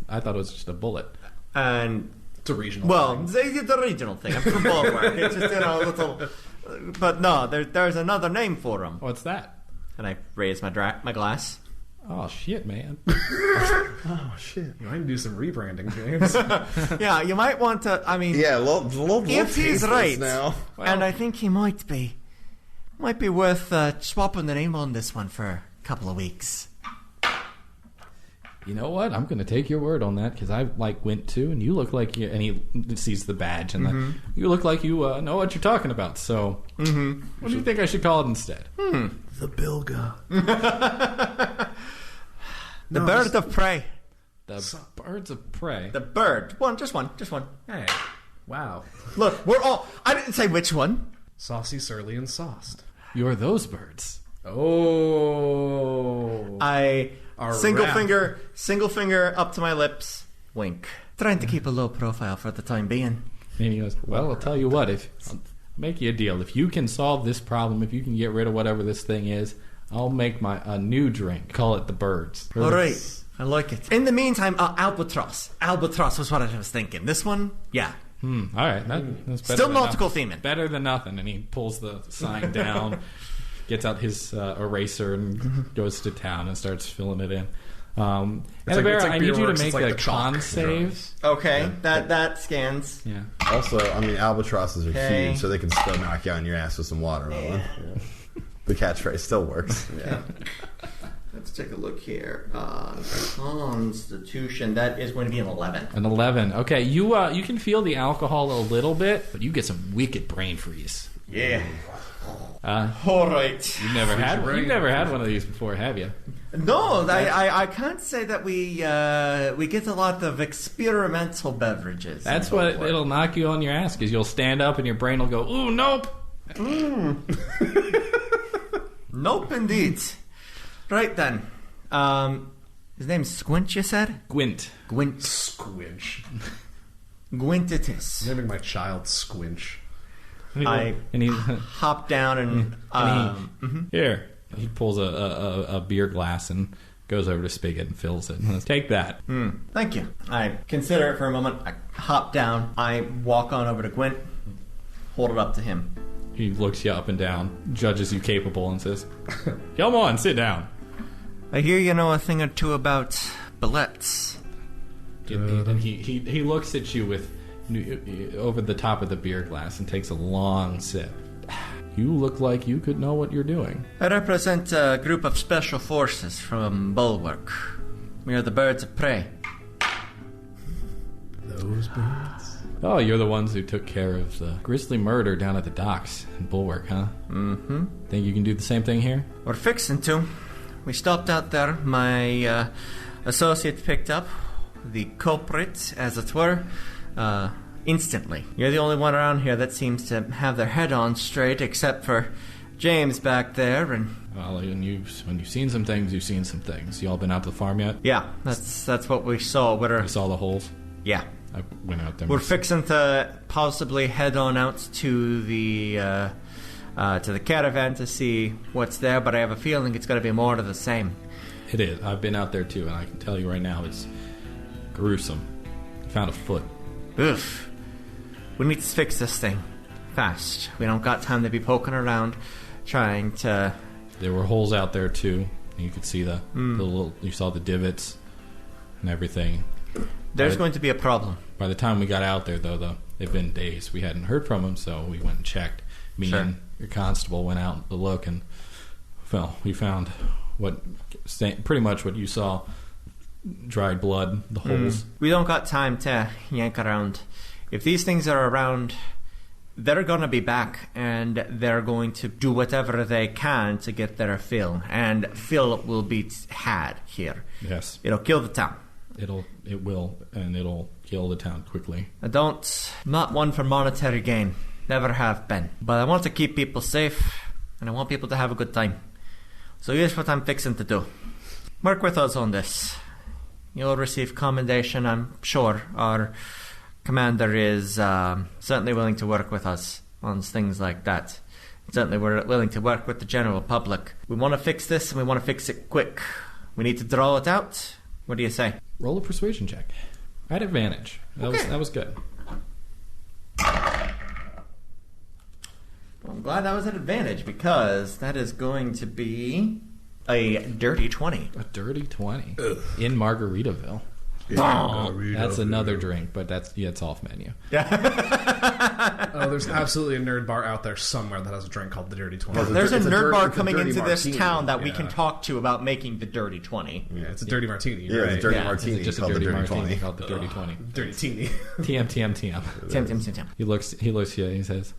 I thought it was just a bullet. And it's a regional thing. It's a regional thing. I'm from Baltimore. It's just, little... But no, there's another name for him. What's that? And I raise my glass. Oh, shit, man. Oh, shit. You might do some rebranding, James. Yeah, you might want to, if he's right, now. And I think he might be worth swapping the name on this one for a couple of weeks. You know what? I'm going to take your word on that because I went to, and you look like you. And he sees the badge, and you look like you know what you're talking about. So, what do you think I should call it instead? The Bilga. The bird of prey. The birds of prey. The bird. Just one. Hey, wow! Look, we're all. I didn't say which one. Saucy, surly, and sauced. You're those birds. Oh. Single finger up to my lips. Wink. Trying to keep a low profile for the time being. And he goes, well, I'll tell you what. I'll make you a deal. If you can solve this problem, if you can get rid of whatever this thing is, I'll make a new drink. Call it the birds. All right. I like it. In the meantime, albatross. Albatross was what I was thinking. This one, yeah. All right. That's better. Still nautical theming. Better than nothing. And he pulls the sign down, gets out his eraser, and goes to town and starts filling it in. Annabelle, I need you to make a con save. Okay, that scans. Yeah. Also, albatrosses are huge, so they can still knock you on your ass with some watermelon. The catchphrase still works. Yeah. Let's take a look here. Constitution. That is going to be an 11. An 11. Okay, you can feel the alcohol a little bit, but you get some wicked brain freeze. Yeah. All right. You've never had one of these before, have you? No, I can't say that we get a lot of experimental beverages. That's what it'll knock you on your ass, because you'll stand up and your brain will go, ooh, nope. Nope, indeed. Right then. His name's Squinch, you said? Gwent. Squinch. Gwent it is. Naming my child Squinch. I hop down and here. He pulls a beer glass and goes over to Spigot and fills it. Take that. Thank you. I consider it for a moment. I hop down. I walk on over to Gwent, hold it up to him. He looks you up and down, judges you capable, and says, come on, sit down. I hear you know a thing or two about billets. And he looks at you with over the top of the beer glass and takes a long sip. You look like you could know what you're doing. I represent a group of special forces from Bulwark. We are the birds of prey. Those birds? Oh, you're the ones who took care of the grisly murder down at the docks in Bulwark, huh? Mm-hmm. Think you can do the same thing here? We're fixing to. We stopped out there. My associate picked up the culprit, as it were, instantly. You're the only one around here that seems to have their head on straight, except for James back there. And well, when you've seen some things, you've seen some things. You all been out to the farm yet? yeah, that's what we saw. You saw the holes? Yeah. I went out there. We're fixing to possibly head on out to the caravan to see what's there, but I have a feeling it's going to be more of the same. It is. I've been out there too, and I can tell you right now, it's gruesome. I found a foot. Oof. We need to fix this thing fast. We don't got time to be poking around trying to... There were holes out there too, and you could see the little... You saw the divots and everything. There's going to be a problem. By the time we got out there, though, it'd been days. We hadn't heard from him, so we went and checked. Me and your constable went out to look, and well, we found pretty much what you saw: dried blood, the holes. We don't got time to yank around. If these things are around, they're going to be back, and they're going to do whatever they can to get their fill, and fill will be had here. Yes, it'll kill the town. It will, and it'll kill the town quickly. I'm not one for monetary gain. Never have been. But I want to keep people safe, and I want people to have a good time. So here's what I'm fixing to do. Work with us on this. You'll receive commendation, I'm sure. Our commander is certainly willing to work with us on things like that. Certainly we're willing to work with the general public. We want to fix this, and we want to fix it quick. We need to draw it out. What do you say? Roll a persuasion check. I had advantage. That was good. Well, I'm glad that was an advantage, because that is going to be a dirty 20. A dirty 20 in Margaritaville. Margaritaville. That's another drink, but it's off menu. Oh, there's absolutely a nerd bar out there somewhere that has a drink called the Dirty 20. There's a nerd bar it's a coming dirty into this martini. town that we can talk to about making the dirty 20. Yeah, it's a dirty martini. Yeah, right? it's a dirty Yeah. martini. It's just a called dirty the dirty martini 20. called the dirty 20. Dirty teeny. TM. Tim. He looks at you and he says,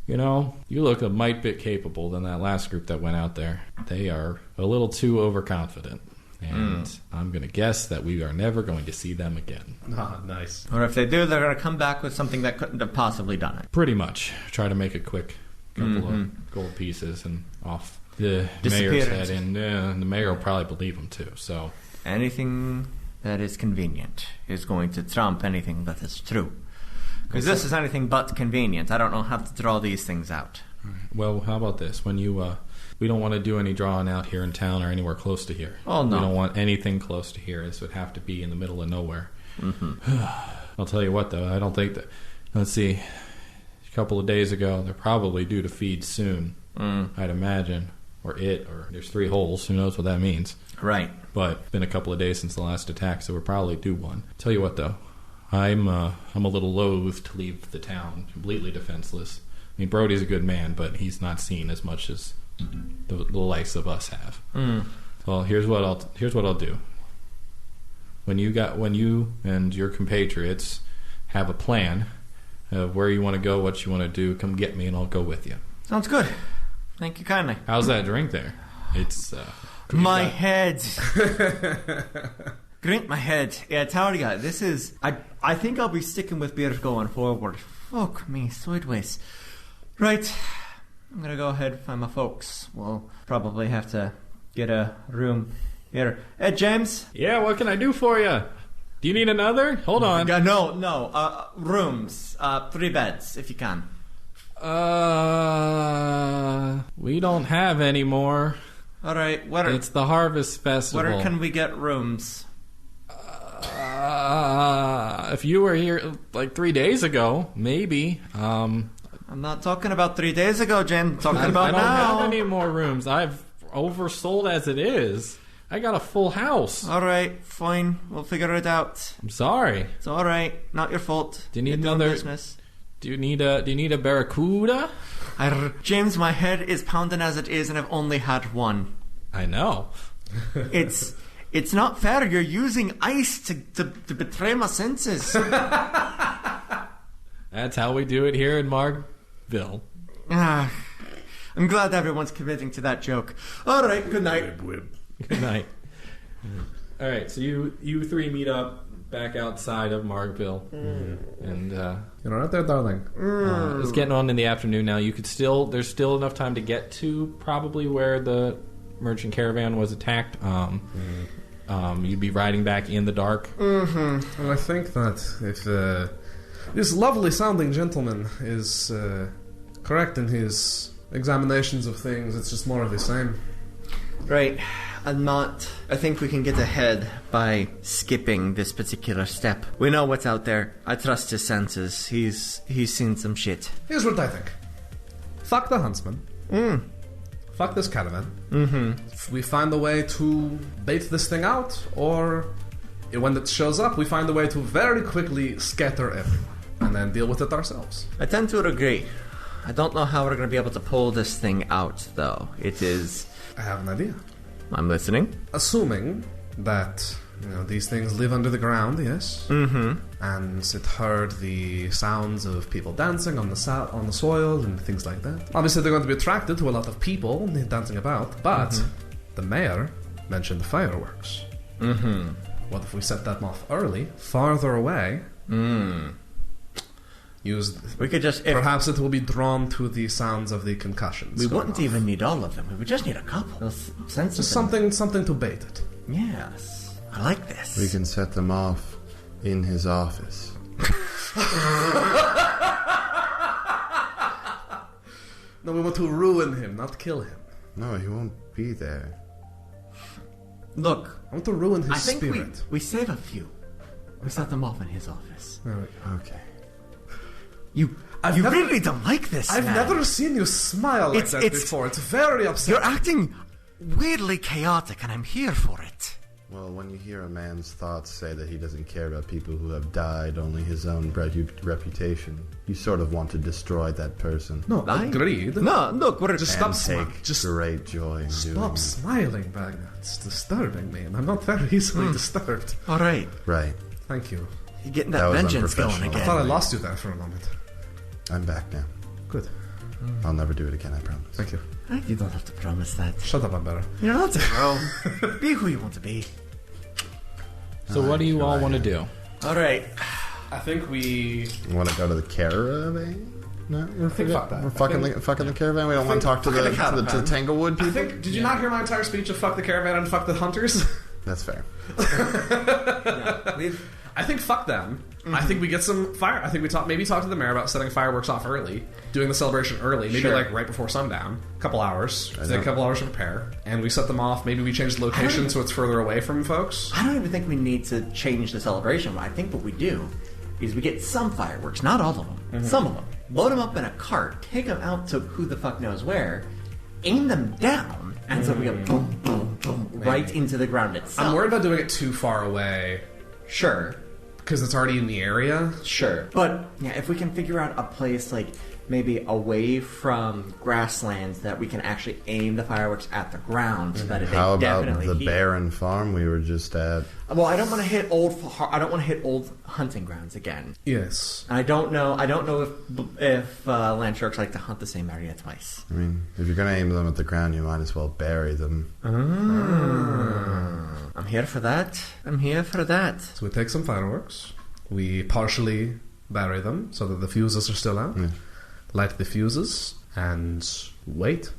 you know, you look a mite bit capable than that last group that went out there. They are a little too overconfident. And I'm going to guess that we are never going to see them again. Ah, nice. Or if they do, they're going to come back with something that couldn't have possibly done it. Pretty much. Try to make a quick couple of gold pieces and off the mayor's head. And the mayor will probably believe them too. So Anything that is convenient is going to trump anything that is true. Because this is anything but convenient. I don't know how to draw these things out. well, how about this? When you... we don't want to do any drawing out here in town or anywhere close to here. Oh, no. We don't want anything close to here. This would have to be in the middle of nowhere. I'll tell you what, though. I don't think that... Let's see. A couple of days ago, they're probably due to feed soon, I'd imagine. Or there's 3 holes. Who knows what that means? Right. But it's been a couple of days since the last attack, so we're probably due one. Tell you what, though. I'm a little loath to leave the town completely defenseless. I mean, Brody's a good man, but he's not seen as much as the likes of us have. Well, here's what I'll do. When you and your compatriots have a plan of where you want to go, what you want to do, come get me and I'll go with you. Sounds good. Thank you kindly. How's that drink there? It's my head. Drink my head. Yeah, tell you, this is... I think I'll be sticking with beer going forward. Fuck me, sideways. Right. I'm gonna go ahead and find my folks. We'll probably have to get a room here. Hey, James? Yeah, what can I do for you? Do you need another? Hold on. No. Rooms. 3 beds, if you can. We don't have any more. All right. It's the Harvest Festival. Where can we get rooms? If you were here like 3 days ago, maybe. I'm not talking about 3 days ago, Jen. I'm talking about now. I don't have any more rooms. I've oversold as it is. I got a full house. All right, fine. We'll figure it out. I'm sorry. It's all right. Not your fault. Do you need another business? Do you need a barracuda? James, my head is pounding as it is, and I've only had one. I know. It's not fair. You're using ice to betray my senses. That's how we do it here in Marg'Ville. I'm glad everyone's committing to that joke. All right, good night. Good night. All right, so you three meet up back outside of Marg'Ville, and You're right there, darling. It's getting on in the afternoon now. There's still enough time to get to probably where the merchant caravan was attacked. You'd be riding back in the dark. And I think that if this lovely sounding gentleman is correct in his examinations of things, it's just more of the same. Right. I think we can get ahead by skipping this particular step. We know what's out there. I trust his senses. He's seen some shit. Here's what I think. Fuck the huntsman. Fuck this caravan. If we find a way to bait this thing out, or when it shows up, we find a way to very quickly scatter everyone and then deal with it ourselves. I tend to agree. I don't know how we're going to be able to pull this thing out, though. I have an idea. I'm listening. Assuming that these things live under the ground, yes. And it heard the sounds of people dancing on the soil and things like that. Obviously, they're going to be attracted to a lot of people dancing about. But the mayor mentioned the fireworks. What if we set them off early, farther away? We could just... Perhaps it will be drawn to the sounds of the concussions. We wouldn't even need all of them. We would just need a couple. Just something to bait it. Yes. I like this. We can set them off in his office. No, we want to ruin him, not kill him. No, he won't be there. Look. I want to ruin his spirit. I think we save a few. We set them off in his office. Okay. You really don't like this. I've never seen you smile like that before. It's very upsetting. You're acting weirdly chaotic, and I'm here for it. Well, when you hear a man's thoughts say that he doesn't care about people who have died, only his own reputation, you sort of want to destroy that person. No, agreed. No, look, we're just stop smiling. Just great joy in doing stop smiling, Bagna. It's disturbing me, and I'm not very easily disturbed. All right. Right. Thank you. You're getting that vengeance going again. I thought I lost you there for a moment. I'm back now. Good. I'll never do it again, I promise. Thank you. You don't have to promise that. Shut up, I'm better. You're not to grow. Be who you want to be. So what do you all want to do? All right. I think we... You want to go to the caravan? No, we're fuck that. We're fucking the caravan. We don't want to talk to the Tanglewood people. Did you not hear my entire speech of fuck the caravan and fuck the hunters? That's fair. I think fuck them. I think we get some fire. I think we maybe talk to the mayor about setting fireworks off early, doing the celebration early, maybe like right before sundown, a couple hours, take a couple hours to prepare, and we set them off. Maybe we change the location so it's further away from folks. I don't even think we need to change the celebration. I think what we do is we get some fireworks, not all of them, some of them, load them up in a cart, take them out to who the fuck knows where, aim them down, and so we go boom, boom, boom, right into the ground itself. I'm worried about doing it too far away. Sure. Because it's already in the area? Sure. But, yeah, if we can figure out a place, like, maybe away from grasslands that we can actually aim the fireworks at the ground so that it How about definitely the heat. barren farm we were just at? Well, I don't want to hit old hunting grounds again. Yes. And I don't know if land sharks like to hunt the same area twice. I mean, if you're going to aim them at the ground, you might as well bury them. I'm here for that. So we take some fireworks. We partially bury them so that the fuses are still out. Yeah. Light the fuses and wait.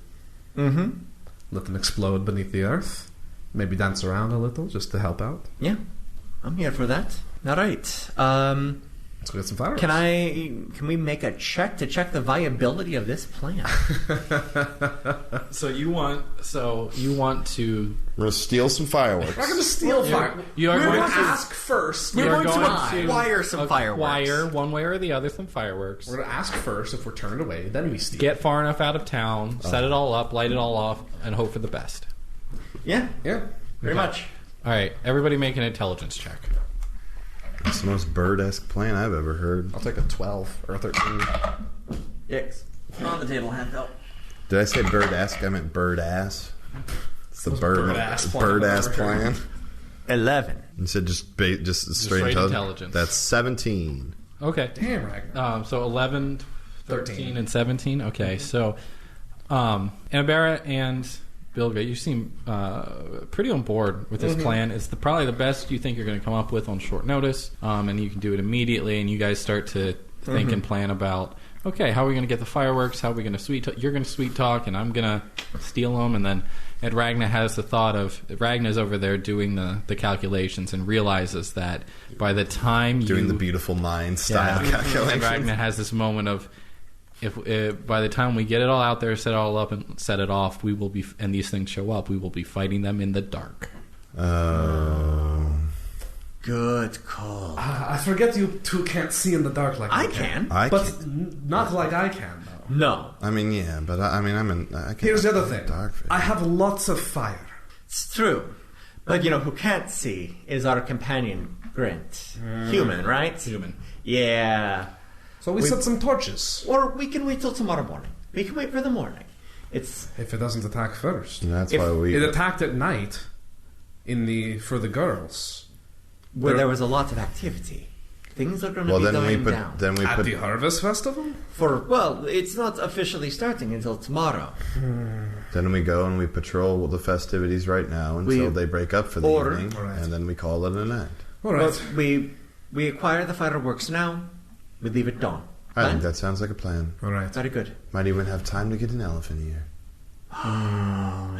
Mm-hmm. Let them explode beneath the earth. Maybe dance around a little just to help out. Yeah, I'm here for that. All right. Let's go get some fireworks. Can we make a check to check the viability of this plan? So you want to We're going to steal some fireworks. We're not going to steal fire. you are We're going going to to- ask first. We're You're going to going acquire some fireworks. acquire one way or the other some fireworks. We're going to ask first. If we're turned away, then we steal. Get far enough out of town, set it all up, light it all off, and hope for the best. Yeah, Yeah. very much. All right, everybody make an intelligence check. It's the most bird-esque plan I've ever heard. I'll take a 12 or a 13. Yes. On the table, hand out. Did I say bird-esque? I meant bird-ass. It's the bird-ass plan bird-ass I've ever plan. 11. You said just straight straight intelligence. That's 17. Okay. Damn, Ragnar. So 11, 13, and 17. Okay, so Annabara and Bilga, you seem pretty on board with this plan. It's probably the best you think you're going to come up with on short notice, and you can do it immediately, and you guys start to think and plan about, okay, how are we going to get the fireworks? How are we going to sweet talk? You're going to sweet talk, and I'm going to steal them, and then Ragnar has the thought of, Ragnar's over there doing the calculations and realizes that by the time Doing the beautiful mind style and calculation. Ragnar has this moment of, if by the time we get it all out there, set it all up, and set it off, we will be, and these things show up, we will be fighting them in the dark. Oh. Good call. I forget you two can't see in the dark like I we can. But not like I can, though. No. I mean, yeah, but I can. Here's the other thing. Dark I have lots of fire. It's true. But, who can't see is our companion, Grint. Human, right? Human. Yeah. So we set some torches. Or we can wait till tomorrow morning. We can wait for the morning. It's... If it doesn't attack first. And that's If why we. It attacked at night for the girls. where there was a lot of activity. Things are going to Well, be then we going put. down. Then we At put. the Harvest Festival? It's not officially starting until tomorrow. Then we go and we patrol the festivities right now until they break up for the evening, Alright. and then we call it a night. All right. But we acquire the fireworks now. We leave it dawn. I think Plan? that sounds like a plan. All right. Very good. Might even have time to get an elephant ear.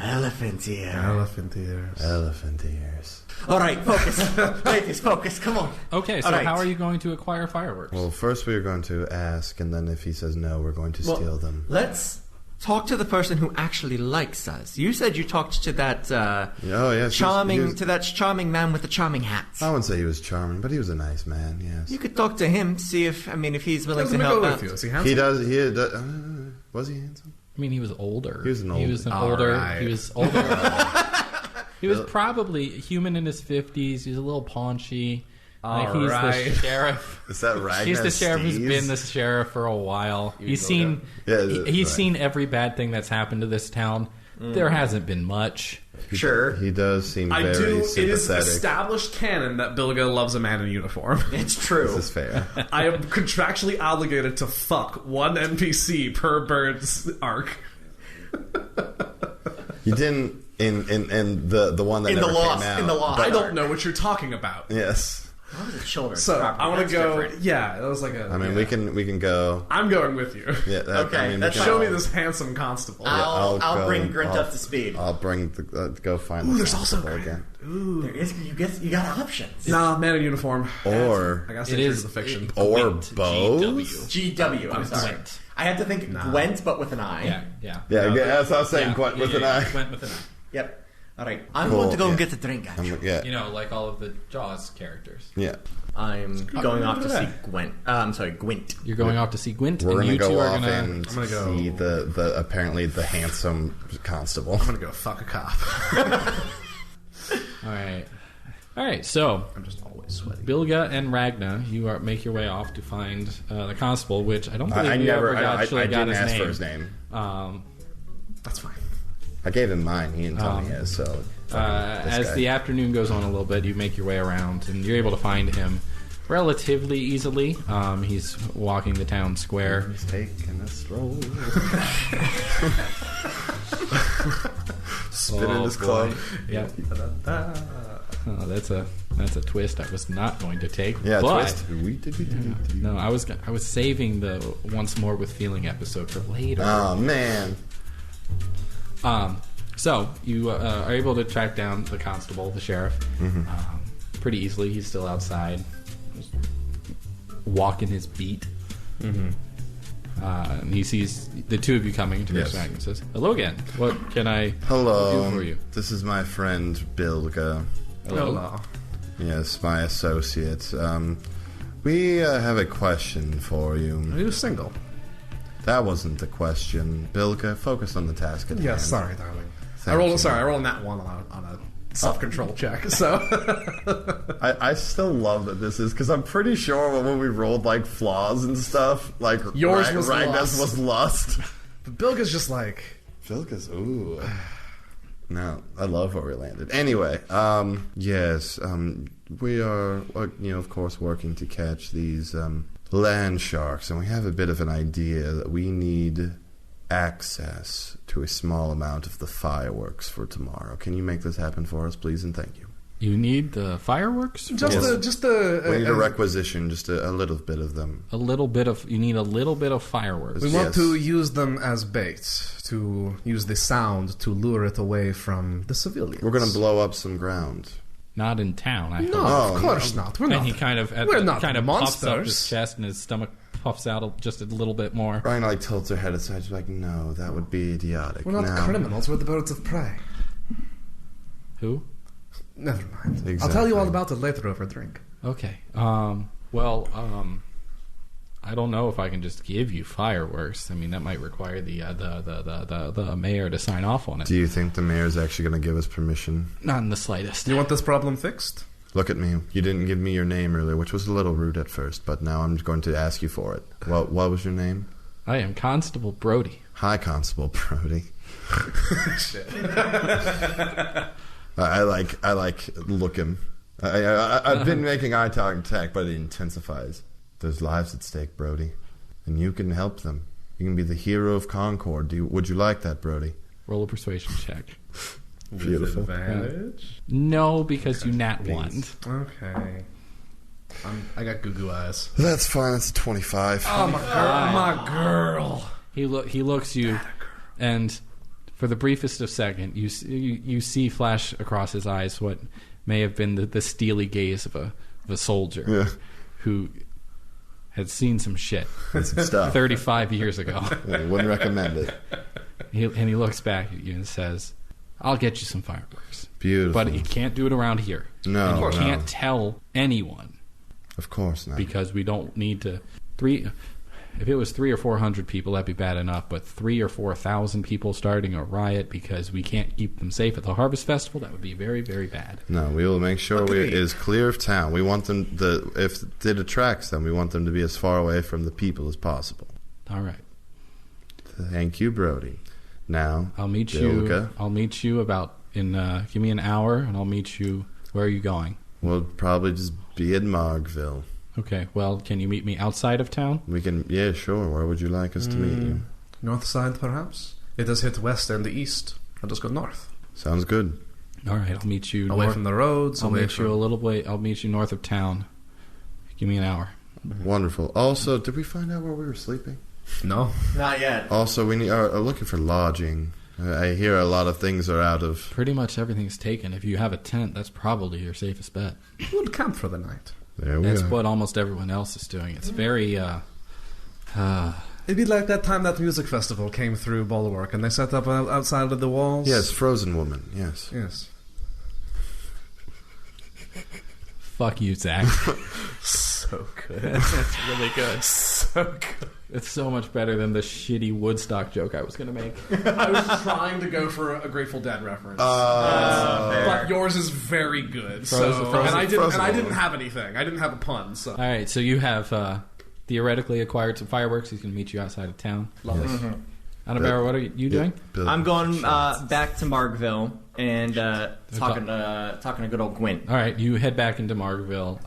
Elephant ear. Elephant ears. Elephant ears. All right, focus. Ladies, focus. Come on. Okay, so All right. how are you going to acquire fireworks? Well, first we are going to ask, and then if he says no, we're going to steal them. Let's talk to the person who actually likes us. You said you talked to that Oh, yes. charming man with the charming hat. I wouldn't say he was charming, but he was a nice man. Yes. You could talk to him, see if he's willing Let to me help go out. with you. Is he handsome? He does. He does. Was he handsome? I mean, he was older. He was an He was All older. right. He was older. He was probably human in his 50s. He was a little paunchy. All he's right. the sheriff. Is that Ragnar? He's the sheriff who's Steves? been the sheriff for a while. He's go seen down. Yeah, he's right. seen every bad thing that's happened to this town. There hasn't been much. Sure. He does seem I very do. It is sympathetic. established canon that Bilga loves a man in uniform. It's true. This is fair. I am contractually obligated to fuck one NPC per bird's arc. You didn't in the one that In the never Lost- came out. in the Lost. I don't know what you're talking about. Yes. That was a children's So property. I want That's to go. different. Yeah, that was like a. I mean, yeah. we can go. I'm going with you. Yeah. Okay, I mean, that's we can, Show me this handsome constable. I'll go bring and- Grint I'll- up to speed. I'll bring the go find. Ooh, the there's also constable Grant. again. There is, you got options. Nah, man in uniform. Or I gotta It stay true is to the fiction. or Gwent, bows. GW. I'm sorry. Gwent. I had to think Gwent, but with an I. Yeah. Yeah, that's what I was saying. Yeah, Gwent with an eye. Gwent with an eye. Yep. All right. I'm Cool, going to go and yeah. get the drink. Actually. Yeah. You know, like all of the Jaws characters. Yeah. I'm going off to see Gwent. I'm sorry, Gwent. You're going off to see Gwent, We're and gonna you two go are off gonna. and I'm gonna go- see the apparently the handsome constable. I'm gonna go fuck a cop. All right. So I'm just always. always sweaty. Bilga and Ragna, you make your way off to find the constable, which I don't believe I you never. ever I got didn't his ask name. for his name. That's fine. I gave him mine. He didn't tell me his. So As the afternoon goes on a little bit, you make your way around, and you're able to find him relatively easily. He's walking the town square. He's taking a stroll. Spinning his club. Yep. Oh, that's a twist I was not going to take. Yeah, but, twist. No, I was saving the once more with feeling episode for later. Oh man. So you are able to track down the constable, the sheriff, pretty easily. He's still outside, just walking his beat. And he sees the two of you coming to the back and says, "Hello again. What can I do for you?" This is my friend Bilga. Hello. Yes, my associate. We have a question for you. Are you single? That wasn't the question. Bilga, focus on the task at hand. Yes, sorry, darling. Thank you. I rolled that one on a self-control check. So I still love that this is because I'm pretty sure when we rolled like flaws and stuff, like yours was Ragnar's was lust. But Bilga's just like Bilga's ooh. No, I love where we landed. Anyway, yes, we are, of course, working to catch these land sharks, and we have a bit of an idea that we need access to a small amount of the fireworks for tomorrow. Can you make this happen for us, please, and thank you? You need the fireworks? We need a requisition, just a little bit of them. You need a little bit of fireworks. we want to use them as bait, to use the sound to lure it away from the civilians. We're going to blow up some ground. Not in town, I No, hope. of course not. We're And not. he kind of We're not puffs up monsters. his chest, and his stomach puffs out just a little bit more. Ryan like tilts her head aside. She's like, "No, that would be idiotic." We're not No. criminals. We're the birds of prey. Who? Never mind. Exactly. I'll tell you all about it later over a drink. Okay. I don't know if I can just give you fireworks. I mean, that might require the mayor to sign off on it. Do you think the mayor's actually going to give us permission? Not in the slightest. You want this problem fixed? Look at me. You didn't give me your name earlier, which was a little rude at first, but now I'm going to ask you for it. What was your name? I am Constable Brody. Hi, Constable Brody. Shit. I like look him. I've been making eye contact, but it intensifies. There's lives at stake, Brody, and you can help them. You can be the hero of Concord. Would you like that, Brody? Roll a persuasion check. Beautiful. With advantage? No, because you nat one. Okay. I got goo-goo eyes. That's fine. That's a 25. Oh, my girl. He looks you, and for the briefest of second, you see flash across his eyes what may have been the steely gaze of a soldier who had seen some shit That's some stuff. 35 years ago. I wouldn't recommend it. And he looks back at you and says, "I'll get you some fireworks. Beautiful. But you can't do it around here. No, and you no. can't tell anyone Of course not. because we don't need to. If it was 300 or 400 people, that'd be bad enough. But 3,000 or 4,000 people starting a riot because we can't keep them safe at the Harvest Festival, that would be very, very bad. No, we will make sure it is clear of town. We want them if it attracts them, we want them to be as far away from the people as possible. All right. Thank you, Brody. Now, I'll meet Bilga. you. I'll meet you about in. Give me an hour, and I'll meet you. Where are you going? We'll probably just be in Marg'Ville. Okay. Well, can you meet me outside of town? We can, yeah, sure. Where would you like us to meet you? North side, perhaps? It does hit west and the east. I'll just go north. Sounds good. All right. I'll meet you Away north. from the roads. I'll away meet from... you a little way. I'll meet you north of town. Give me an hour. Wonderful. Also, did we find out where we were sleeping? No. Not yet. Also, we are looking for lodging. I hear a lot of things are out of... Pretty much everything's taken. If you have a tent, that's probably your safest bet. We'll camp for the night. There we That's are. what almost everyone else is doing. It's very. It'd be like that time that music festival came through Bulwark and they set up outside of the walls. Yes, Frozen Woman, yes. Yes. Fuck you, Zach. So good. That's really good. So good. It's so much better than the shitty Woodstock joke I was going to make. I was trying to go for a Grateful Dead reference, but yours is very good. Frozen- And I didn't have anything. I didn't have a pun. So All right, so you have theoretically acquired some fireworks. He's going to meet you outside of town. lovely. Annabelle, what are you doing? I'm going back to Marg'Ville and talking to good old Gwent. All right, you head back into Marg'Ville,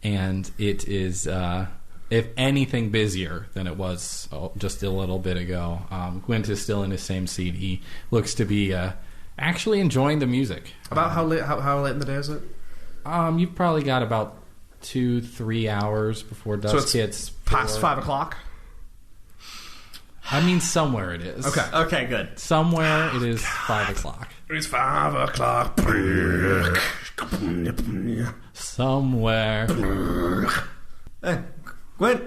and it is, if anything, busier than it was just a little bit ago. Gwent is still in his same seat. He looks to be actually enjoying the music. About how late in the day is it? You've probably got about 2-3 hours before dusk it's hits. Past 5 o'clock? I mean, somewhere it is. Okay, good. Somewhere it is 5 o'clock. It's 5 o'clock. Somewhere. Hey, Gwent.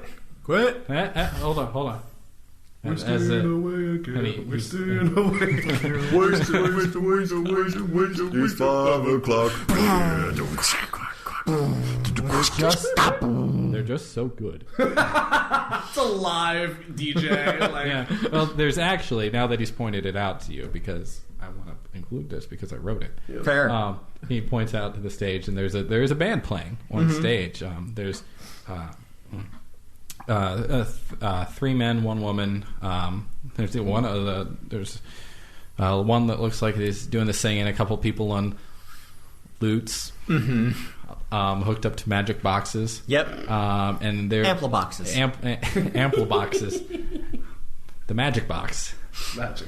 Hold on. We're staying away again. We're staying away again. It's 5 o'clock. They're just so good. It's a live DJ. Like, Yeah. Well, there's actually, now that he's pointed it out to you, because I want to include this because I wrote it. Fair. He points out to the stage, and there is a band playing on stage. There's 3 men, 1 woman. There's one that looks like he's doing the singing. A couple people on lutes, hooked up to magic boxes. Yep. And they're Ample boxes. ample boxes. The magic box. Magic.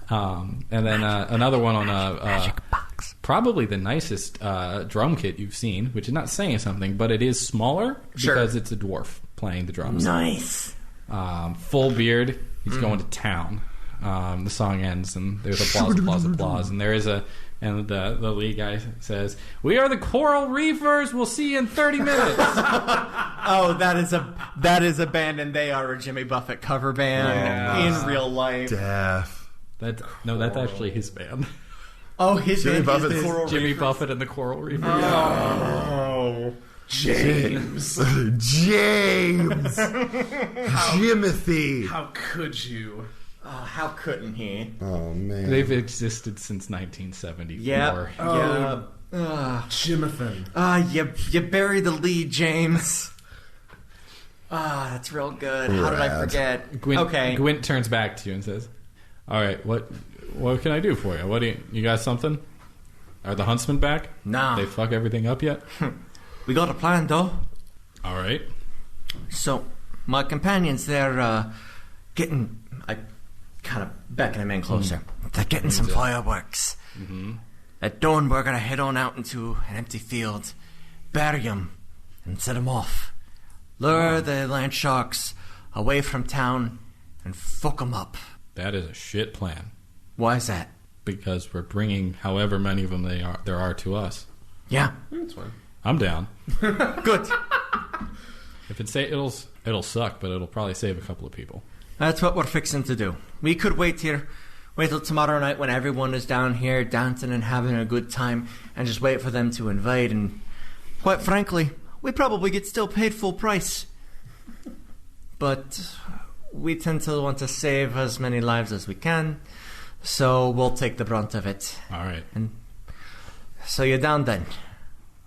And then another one on Magic box. probably the nicest drum kit you've seen, which is not saying something, but it is smaller because it's a dwarf playing the drums. Nice. Full beard. He's going to town. The song ends, and there's applause, and there is the lead guy says, "We are the Coral Reefers. We'll see you in 30 minutes." Oh, that is a band, and they are a Jimmy Buffett cover band in real life. Death. That's actually his band. Oh, his Jimmy band Buffett's is the Coral Jimmy Reefers. Buffett and the Coral Reefers. Oh, James. James. Jimothy. how could you? how couldn't he? Oh man. They've existed since 1974. Yeah. Jimothan. You bury the lead, James. That's real good. How did I Rad. forget? Gwent, Gwent turns back to you and says, "All right, what can I do for you? What do you got? Something? Are the huntsmen back? Nah. They fuck everything up yet? We got a plan, though. All right. So, my companions, they're getting... I kind of beckon him in closer. They're getting some fireworks. At dawn, we're going to head on out into an empty field, bury them, and set them off. Lure the land sharks away from town and fuck them up. That is a shit plan Why is that? because we're bringing however many of them there are to us. Yeah, That's fine. I'm down. good. If it'll suck, but it'll probably save a couple of people. That's what we're fixing to do. We could wait till tomorrow night when everyone is down here dancing and having a good time and just wait for them to invade, and quite frankly, we probably get still paid full price. But we tend to want to save as many lives as we can, so we'll take the brunt of it. All right. So you're down then?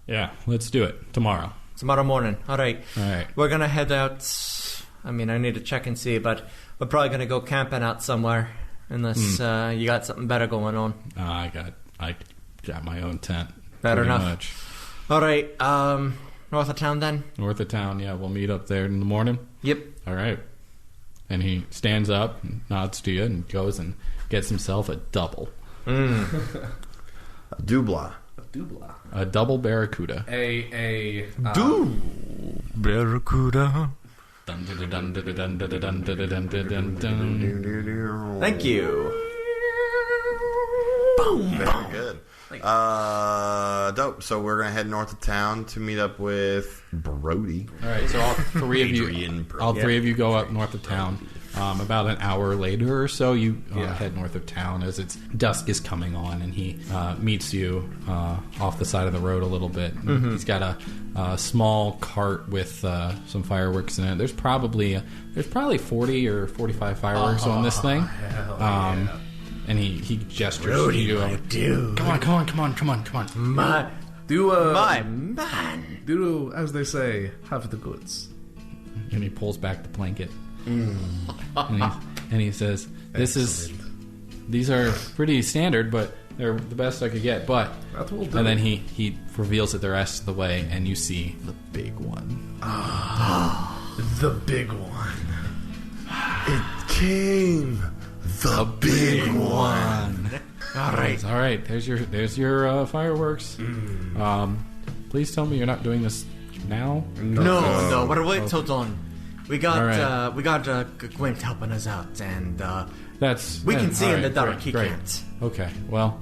Yeah, let's do it tomorrow. Tomorrow morning. All right. All right. We're going to head out. I mean, I need to check and see, but we're probably going to go camping out somewhere unless you got something better going on. I got my own tent. Fair pretty enough. Much. All right. North of town then? North of town, yeah. We'll meet up there in the morning. Yep. All right. And he stands up, and nods to you, and goes and gets himself a double. Dubla. Dubla. A double barracuda. Barracuda. Dun, dun, dun, dun, dun, dun, dun, dun, dun, dun, dun, dun. Thank you. Very good. Dope. So we're gonna head north of town to meet up with Brody. All right, so all three of Adrian you, Brody. all three of you go up north of town. About an hour later or so, you head north of town as dusk is coming on, and he meets you off the side of the road a little bit. He's got a small cart with some fireworks in it. There's probably 40 or 45 fireworks on this thing. And he gestures to you. Come on. My man. Do, as they say, have the goods. And he pulls back the blanket. And he says, these are pretty standard, but they're the best I could get. But and then he reveals it the rest of the way, and you see the big one. The big one. It came. The big one. All right. There's your fireworks. Please tell me you're not doing this now. No. But wait till dawn. We got Gwent helping us out, and we can see in the dark. He can't. Okay. Well,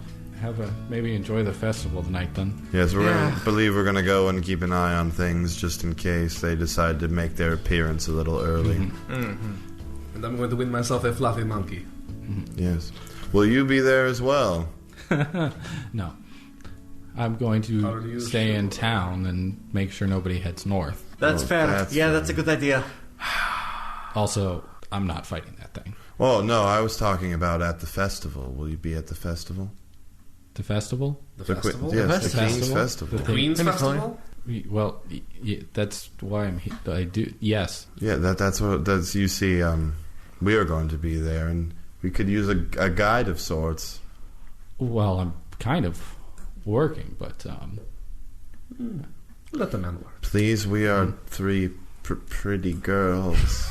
maybe enjoy the festival tonight then. Yes, we're gonna go and keep an eye on things just in case they decide to make their appearance a little early. And I'm going to win myself a fluffy monkey. Yes. Will you be there as well? No. I'm going to stay in town and make sure nobody heads north. That's fair. That's a good idea. Also, I'm not fighting that thing. Well, no, I was talking about at the festival. Will you be at the festival? The festival? The festival? Yes, the King's Festival. The Queen's Festival? Well, that's why I'm here. I do. Yes. Yeah, that's what you see. We are going to be there, and we could use a guide of sorts. Well, I'm kind of working, but let the man work. Please, we are three pretty girls.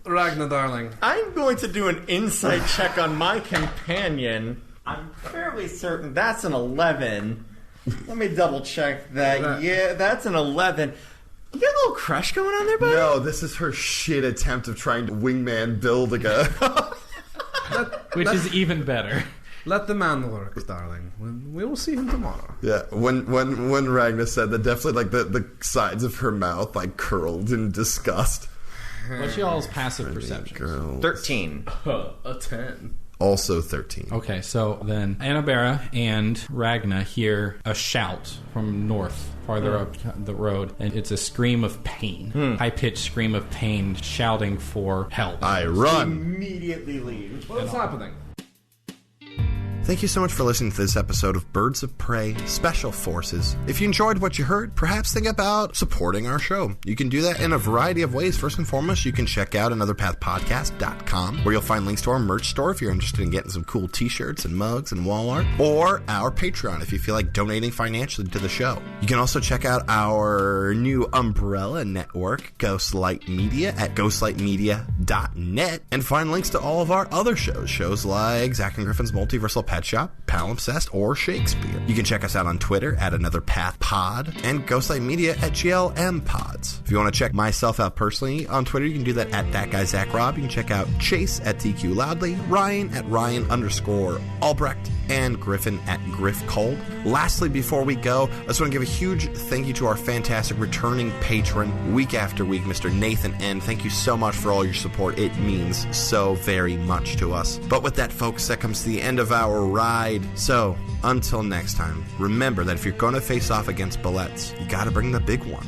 Ragnar, darling. I'm going to do an insight check on my companion. I'm fairly certain that's an 11. Let me double check that. Yeah, that's an 11. You got a little crush going on there, buddy? No, this is her shit attempt of trying to wingman build a guy. Which is even better. Let the man work, darling. We will see him tomorrow. Yeah, when Ragnar said that, definitely like the sides of her mouth like curled in disgust. What's y'all's passive perception? 13. A 10. Also 13. Okay, so then Annabera and Ragna hear a shout from north, farther up the road, and it's a scream of pain. High-pitched scream of pain, shouting for help. I run. Immediately leave. What's happening? Thank you so much for listening to this episode of Birds of Prey Special Forces. If you enjoyed what you heard, perhaps think about supporting our show. You can do that in a variety of ways. First and foremost, you can check out anotherpathpodcast.com, where you'll find links to our merch store if you're interested in getting some cool t-shirts and mugs and wall art, or our Patreon if you feel like donating financially to the show. You can also check out our new umbrella network, Ghostlight Media, at ghostlightmedia.net, and find links to all of our other shows like Zach and Griffin's Multiversal Pet Shop, Palimpsest, or Shakespeare. You can check us out on Twitter at Another Path Pod and Ghostlight Media at GLM Pods. If you want to check myself out personally on Twitter, you can do that at That Guy Zach Rob. You can check out Chase at TQ Loudly, Ryan at Ryan_Albrecht, and Griffin at Griff Cold. Lastly, before we go, I just want to give a huge thank you to our fantastic returning patron week after week, Mr. Nathan N. Thank you so much for all your support. It means so very much to us. But with that, folks, that comes to the end of our ride. So, until next time, remember that if you're going to face off against bullets, you got to bring the big one.